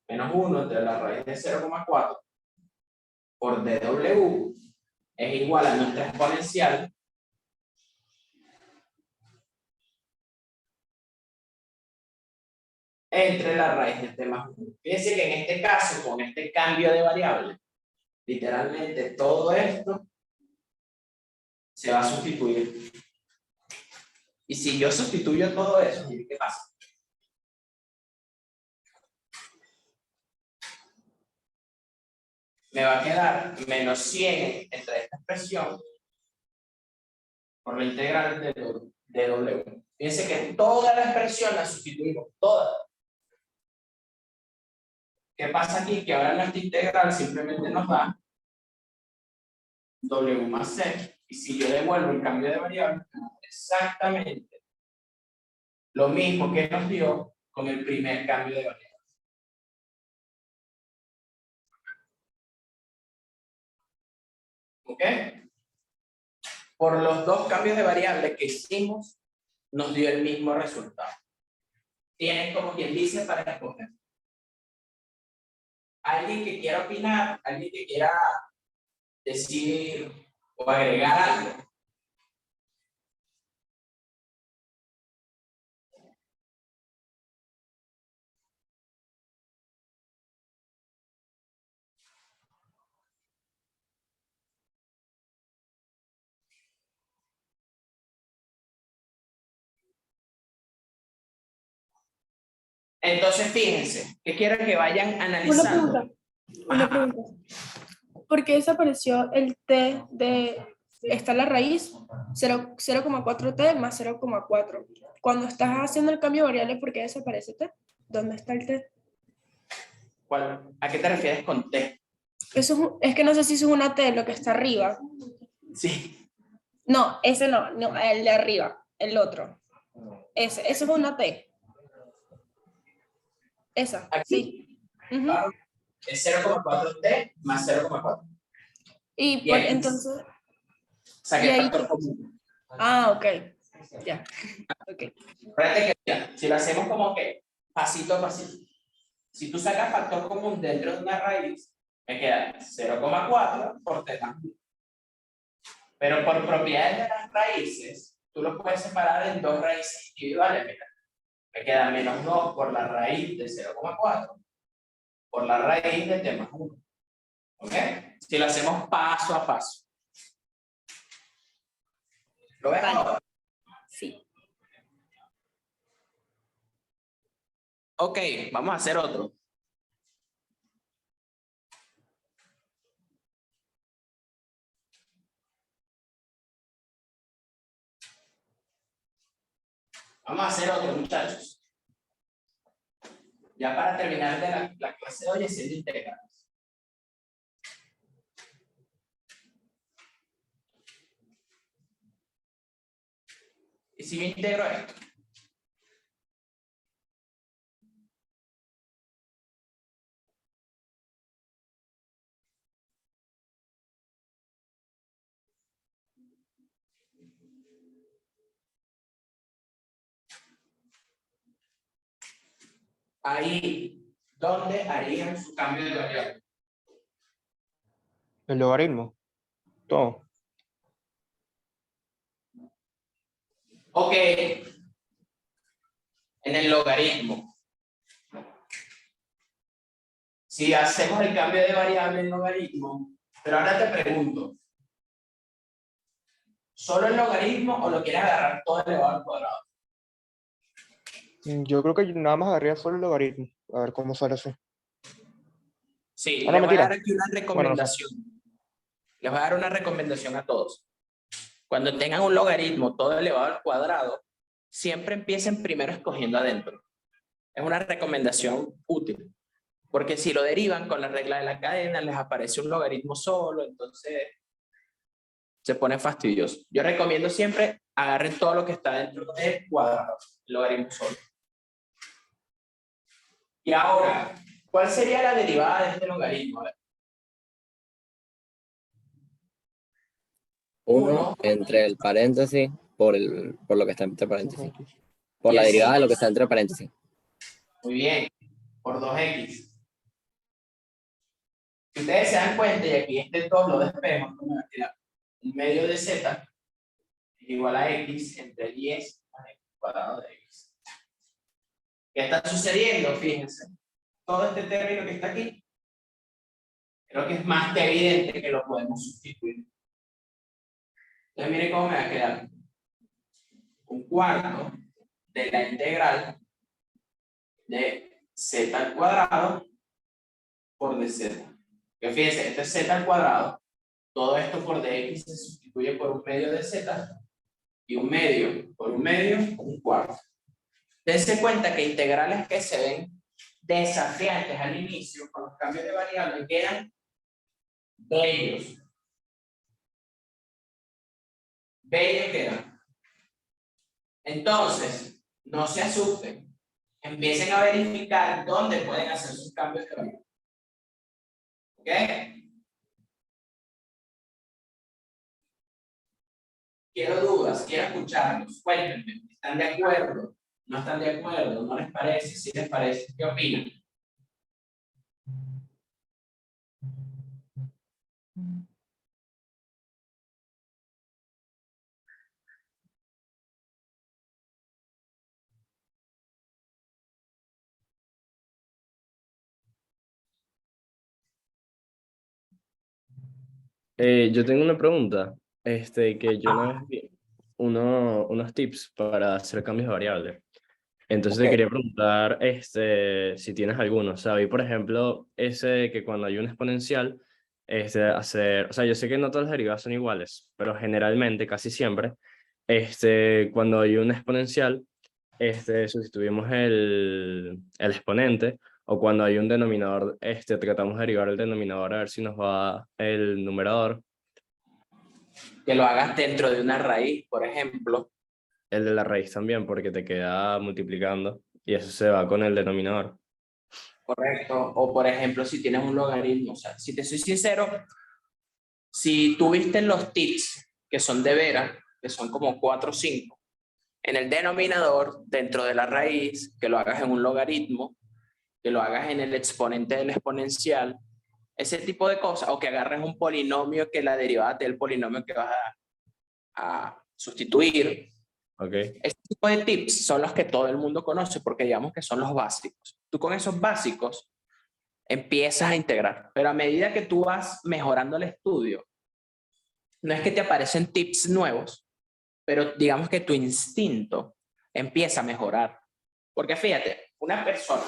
menos 1 entre la raíz de 0,4 por dw es igual a nuestra exponencial entre la raíz de t más 1. Fíjense que en este caso, con este cambio de variable, literalmente todo esto se va a sustituir. Y si yo sustituyo todo eso, miren qué pasa. Me va a quedar menos 100 entre esta expresión por la integral de w. Fíjense que toda la expresión la sustituimos, toda. ¿Qué pasa aquí? Que ahora nuestra integral simplemente nos da w más c. Y si yo devuelvo el cambio de variable, exactamente lo mismo que nos dio con el primer cambio de variable. ¿Ok? Por los dos cambios de variable que hicimos, nos dio el mismo resultado. Tienen como quien dice para escoger. Alguien que quiera opinar, alguien que quiera decir o agregar algo. Entonces, fíjense, que quiero que vayan analizando. Una pregunta. ¿Por qué desapareció el t de, está la raíz 0,4t más 0,4? Cuando estás haciendo el cambio de variable, ¿por qué desaparece t? ¿Dónde está el t? ¿A qué te refieres con t? Eso es que no sé si eso es una t, lo que está arriba. Sí. No, ese no, el de arriba, el otro. Ese es una t. Esa, Aquí. sí. Ujú. Es 0,4t más 0,4. Y Y ahí entonces... saqué y ahí- factor común. Ah, ok. Ya. Ok. Fíjate que mira, si lo hacemos como que pasito a pasito. Si tú sacas factor común dentro de una raíz, me queda 0,4 por t más 1. Pero por propiedades de las raíces, tú lo puedes separar en dos raíces individuales. Mira, me queda menos 2 por la raíz de 0,4 por la raíz de t más 1. ¿Ok? Si lo hacemos paso a paso. ¿Lo ves ahora? Sí. Ok, vamos a hacer otro. Vamos a hacer otro, muchachos. Ya para terminar de la clase de hoy haciendo integrales. ¿Y si me integro esto? Ahí, ¿dónde harían su cambio de variable? El logaritmo. Todo. Ok. En el logaritmo. Si hacemos el cambio de variable en logaritmo, pero ahora te pregunto, ¿solo el logaritmo o lo quieres agarrar todo elevado al cuadrado? Yo creo que nada más agarraría solo el logaritmo. A ver cómo sale así. Sí, Ah, les no, voy a dar mentira. aquí una recomendación. Les voy a dar una recomendación a todos. Cuando tengan un logaritmo todo elevado al cuadrado, siempre empiecen primero escogiendo adentro. Es una recomendación útil. Porque si lo derivan con la regla de la cadena, les aparece un logaritmo solo, entonces se pone fastidioso. Yo recomiendo siempre agarren todo lo que está dentro del cuadrado, el logaritmo solo. Y ahora, ¿cuál sería la derivada de este logaritmo? A ver. 1 entre el paréntesis por lo que está entre paréntesis. Por Y la así. derivada de lo que está entre paréntesis. Muy bien, por 2x. Si ustedes se dan cuenta, y aquí este 2 lo despejamos, me va a quedar un medio de z es igual a x entre 10 más x cuadrado de x. ¿Qué está sucediendo? Fíjense. Todo este término que está aquí, creo que es más que evidente que lo podemos sustituir. Entonces, miren cómo me va a quedar. Un cuarto de la integral de z al cuadrado por dz. Que fíjense, este es z al cuadrado. Todo esto por dx se sustituye por un medio de z. Y un medio por un medio, un cuarto. Dense cuenta que integrales que se ven desafiantes al inicio con los cambios de variable quedan bellos. Bellos quedan. Entonces, no se asusten. Empiecen a verificar dónde pueden hacer sus cambios de variable. ¿Ok? Quiero dudas, quiero escucharlos. Cuéntenme, ¿están de acuerdo? ¿No están de acuerdo? ¿No les parece? ¿Sí les parece? ¿Qué opinan? Yo tengo una pregunta, que yo una vez vi unos tips para hacer cambios de variables. Entonces te Ok. quería preguntar, si tienes alguno. O sea, vi, por ejemplo, ese que cuando hay un exponencial, hacer, o sea, yo sé que no todas las derivadas son iguales, pero generalmente, casi siempre, cuando hay un exponencial, sustituimos el exponente, o cuando hay un denominador, tratamos de derivar el denominador a ver si nos va el numerador. Que lo hagas dentro de una raíz, por ejemplo. El de la raíz también, porque te queda multiplicando, y eso se va con el denominador. Correcto. O por ejemplo, si tienes un logaritmo. O sea, si te soy sincero, si tuviste los tips que son de Vera, que son como 4 o 5, en el denominador, dentro de la raíz, que lo hagas en un logaritmo, que lo hagas en el exponente del exponencial, ese tipo de cosas, o que agarres un polinomio que la derivada del polinomio que vas a sustituir. Okay. Este tipo de tips son los que todo el mundo conoce porque digamos que son los básicos. Tú con esos básicos empiezas a integrar, pero a medida que tú vas mejorando el estudio, no es que te aparecen tips nuevos, pero digamos que tu instinto empieza a mejorar. Porque fíjate, una persona,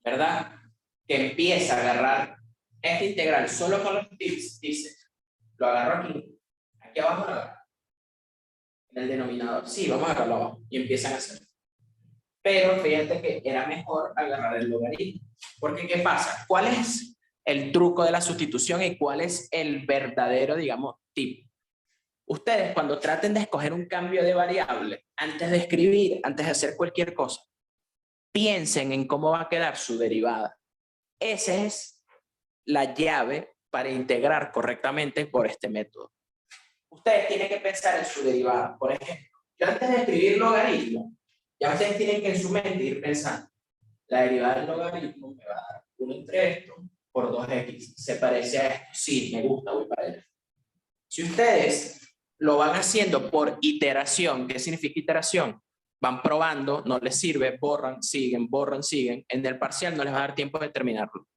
¿verdad? Que empieza a agarrar este integral solo con los tips, dice, lo agarro aquí abajo lo agarro. En el denominador, sí, vamos a agarrarlo abajo, y empiezan a hacer. Pero fíjate que era mejor agarrar el logaritmo. Porque ¿qué pasa? ¿Cuál es el truco de la sustitución y cuál es el verdadero, digamos, tip? Ustedes cuando traten de escoger un cambio de variable, antes de escribir, antes de hacer cualquier cosa, piensen en cómo va a quedar su derivada. Esa es la llave para integrar correctamente por este método. Ustedes tienen que pensar en su derivada. Por ejemplo, yo antes de escribir logaritmo, ya ustedes tienen que en su mente ir pensando, la derivada del logaritmo me va a dar 1 entre esto por 2x. ¿Se parece a esto? Sí, me gusta, voy para allá. Si ustedes lo van haciendo por iteración, ¿qué significa iteración? Van probando, no les sirve, borran, siguen, en el parcial no les va a dar tiempo de terminarlo.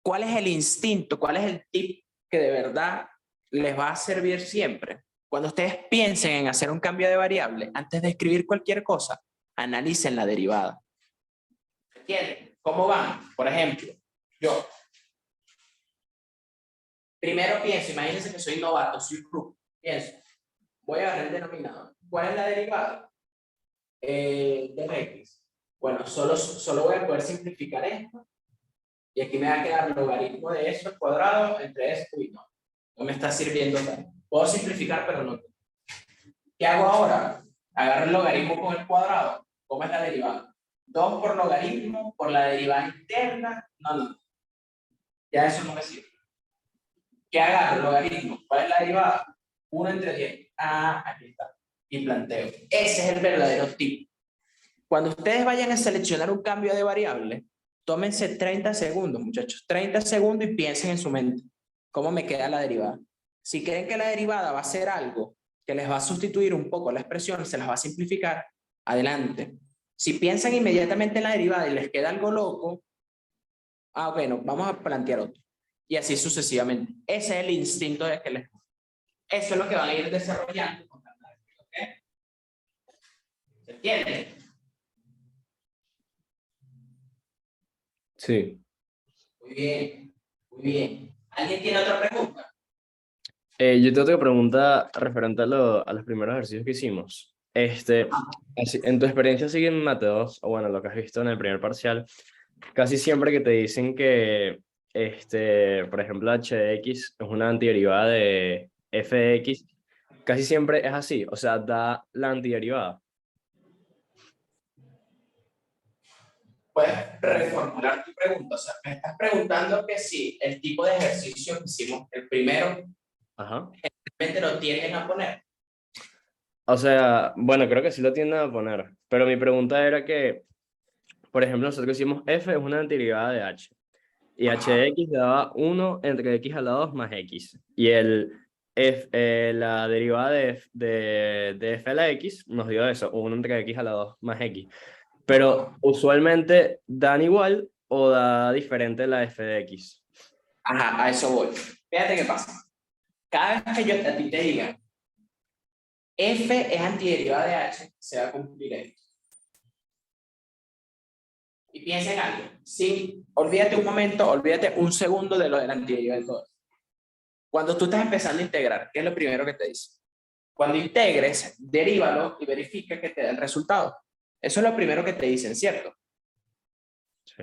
¿Cuál es el instinto? ¿Cuál es el tip que de verdad les va a servir siempre? Cuando ustedes piensen en hacer un cambio de variable, antes de escribir cualquier cosa, analicen la derivada. ¿Entienden? ¿Cómo van? Por ejemplo, yo primero pienso, imagínense que soy novato, soy root. Pienso, voy a agarrar el denominador. ¿Cuál es la derivada? De x. Bueno, solo voy a poder simplificar esto. Y aquí me va a quedar logaritmo de eso al cuadrado entre esto y no. No me está sirviendo tanto. Puedo simplificar, pero no. ¿Qué hago ahora? Agarro el logaritmo con el cuadrado. ¿Cómo es la derivada? 2 por logaritmo por la derivada interna. No. Ya eso no me sirve. ¿Qué agarro? Logaritmo. ¿Cuál es la derivada? 1 entre 10. Ah, aquí está. Y planteo. Ese es el verdadero tip. Cuando ustedes vayan a seleccionar un cambio de variable, tómense 30 segundos, muchachos. 30 segundos y piensen en su mente. ¿Cómo me queda la derivada? Si creen que la derivada va a ser algo que les va a sustituir un poco la expresión, se las va a simplificar, adelante. Si piensan inmediatamente en la derivada y les queda algo loco, bueno, vamos a plantear otro. Y así sucesivamente. Ese es el instinto de que les... Eso es lo que van a ir desarrollando. ¿Okay? ¿Se entiende? Sí. Muy bien, muy bien. ¿Alguien tiene otra pregunta? Yo tengo otra pregunta referente a los primeros ejercicios que hicimos. En tu experiencia sigue en Mate 2, o bueno, lo que has visto en el primer parcial, casi siempre que te dicen que, por ejemplo, h de x es una antiderivada de f de x, casi siempre es así, o sea, da la antiderivada. Puedes reformular tu pregunta. O sea, me estás preguntando que si el tipo de ejercicio que hicimos, el primero, Ajá. realmente lo tienden a poner. O sea, bueno, creo que sí lo tienden a poner, pero mi pregunta era que, por ejemplo, nosotros hicimos f es una antiderivada de h, y h de x daba 1 entre x a la 2 más x, y la derivada de f a la x nos dio eso, 1 entre x a la 2 más x. Pero usualmente dan igual o da diferente la f de x. Ajá, a eso voy. Fíjate qué pasa. Cada vez que yo a ti te diga f es antiderivada de h, se va a cumplir esto. Y piensa en algo. Sí, olvídate un momento, olvídate un segundo de lo del antiderivada de todo. Cuando tú estás empezando a integrar, ¿qué es lo primero que te dice? Cuando integres, derívalo y verifica que te da el resultado. Eso es lo primero que te dicen, ¿cierto? Sí.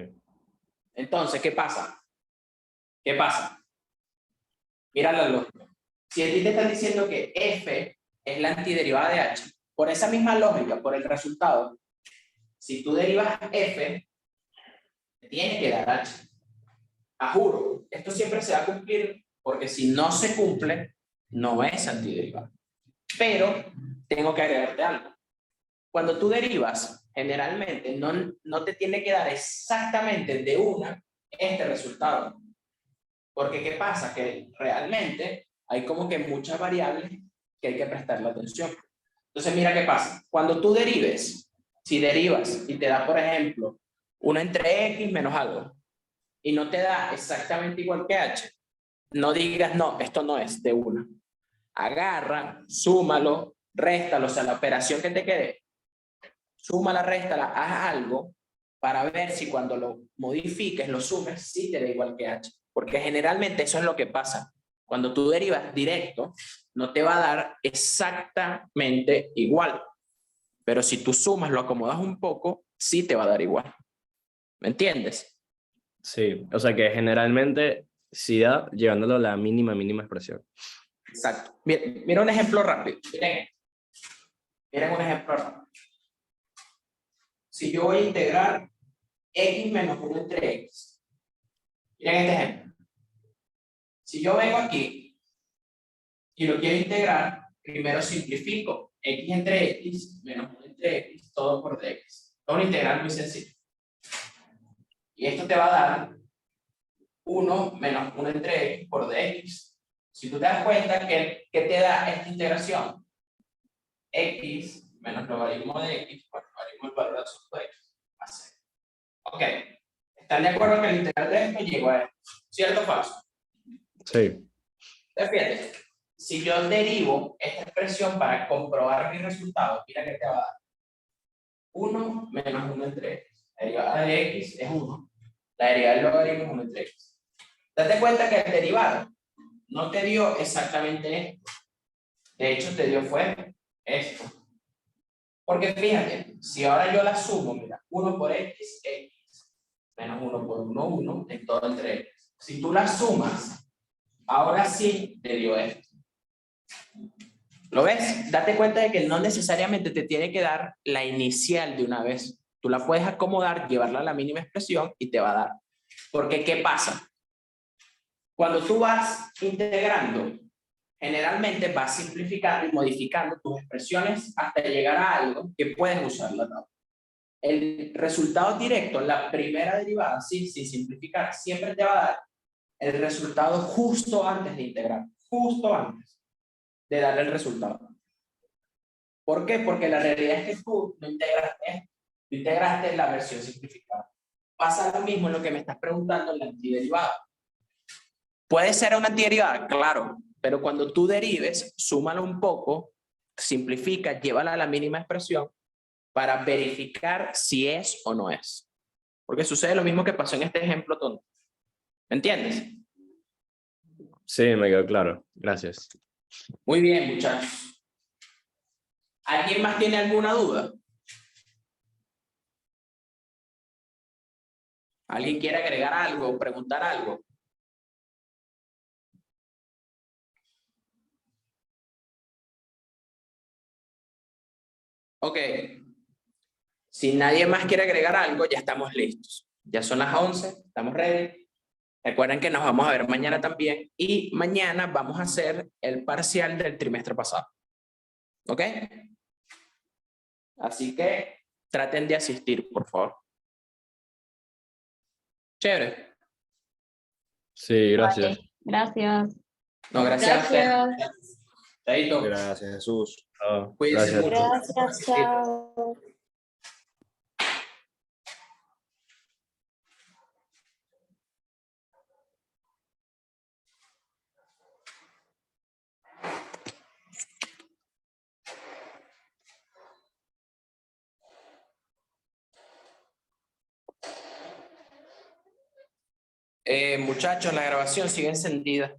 Entonces, ¿qué pasa? ¿Qué pasa? Mira la lógica. Si a ti te están diciendo que f es la antiderivada de h, por esa misma lógica, por el resultado, si tú derivas f, te tiene que dar h. A juro, esto siempre se va a cumplir porque si no se cumple, no es antiderivada. Pero tengo que agregarte algo. Cuando tú derivas, generalmente no te tiene que dar exactamente de una este resultado. Porque ¿qué pasa? Que realmente hay como que muchas variables que hay que prestarle atención. Entonces mira qué pasa. Cuando tú derives, si derivas y te da, por ejemplo, 1 entre x menos algo, y no te da exactamente igual que h, no digas, no, esto no es de una. Agarra, súmalo, réstalo, o sea, la operación que te quede, súmala, réstala, haz algo para ver si cuando lo modifiques, lo sumes, sí te da igual que h. Porque generalmente eso es lo que pasa. Cuando tú derivas directo, no te va a dar exactamente igual. Pero si tú sumas, lo acomodas un poco, sí te va a dar igual. ¿Me entiendes? Sí, o sea que generalmente sí da llevándolo a la mínima expresión. Exacto. Mira un ejemplo rápido. Miren un ejemplo rápido. Si yo voy a integrar x menos 1 entre x. Miren este ejemplo. Si yo vengo aquí y lo quiero integrar, primero simplifico x entre x menos 1 entre x, todo por dx. Es una integral muy sencilla. Y esto te va a dar 1 menos 1 entre x por dx. Si tú te das cuenta que te da esta integración, x menos logaritmo de x por logaritmo del valor absoluto de x, a 0. Ok. ¿Están de acuerdo que el integral de esto llegó a esto? ¿Cierto o falso? Sí. Entonces, fíjate, si yo derivo esta expresión para comprobar mi resultado, mira que te va a dar 1 menos 1 entre x. La derivada de x es 1. La derivada del logaritmo es 1 entre x. Date cuenta que el derivado no te dio exactamente esto. De hecho, te dio fue esto. Porque fíjate, si ahora yo la sumo, mira, 1 por x, x, menos 1 por 1, 1, en todo entre x. Si tú la sumas, Ahora sí te dio esto. ¿Lo ves? Date cuenta de que no necesariamente te tiene que dar la inicial de una vez. Tú la puedes acomodar, llevarla a la mínima expresión y te va a dar. Porque, ¿qué pasa? Cuando tú vas integrando, generalmente vas simplificando y modificando tus expresiones hasta llegar a algo que puedes usar la tabla. El resultado directo, la primera derivada, sin simplificar, siempre te va a dar el resultado justo antes de integrar, justo antes de darle el resultado. ¿Por qué? Porque la realidad es que tú no integraste, tú integraste la versión simplificada. Pasa lo mismo en lo que me estás preguntando en la antiderivada. ¿Puede ser una antiderivada? Claro, pero cuando tú derives, súmalo un poco, simplifica, llévala a la mínima expresión para verificar si es o no es. Porque sucede lo mismo que pasó en este ejemplo tonto. ¿Me entiendes? Sí, me quedó claro. Gracias. Muy bien, muchachos. ¿Alguien más tiene alguna duda? ¿Alguien quiere agregar algo o preguntar algo? Ok. Si nadie más quiere agregar algo, ya estamos listos. Ya son las 11, estamos ready. Recuerden que nos vamos a ver mañana también y mañana vamos a hacer el parcial del trimestre pasado. ¿Ok? Así que traten de asistir, por favor. Chévere. Sí, gracias. Vale, gracias. No, gracias a ustedes. Gracias. Chaito. Gracias, Jesús. Chao. Cuídense Gracias. mucho. Gracias, chao. Muchachos, la grabación sigue encendida.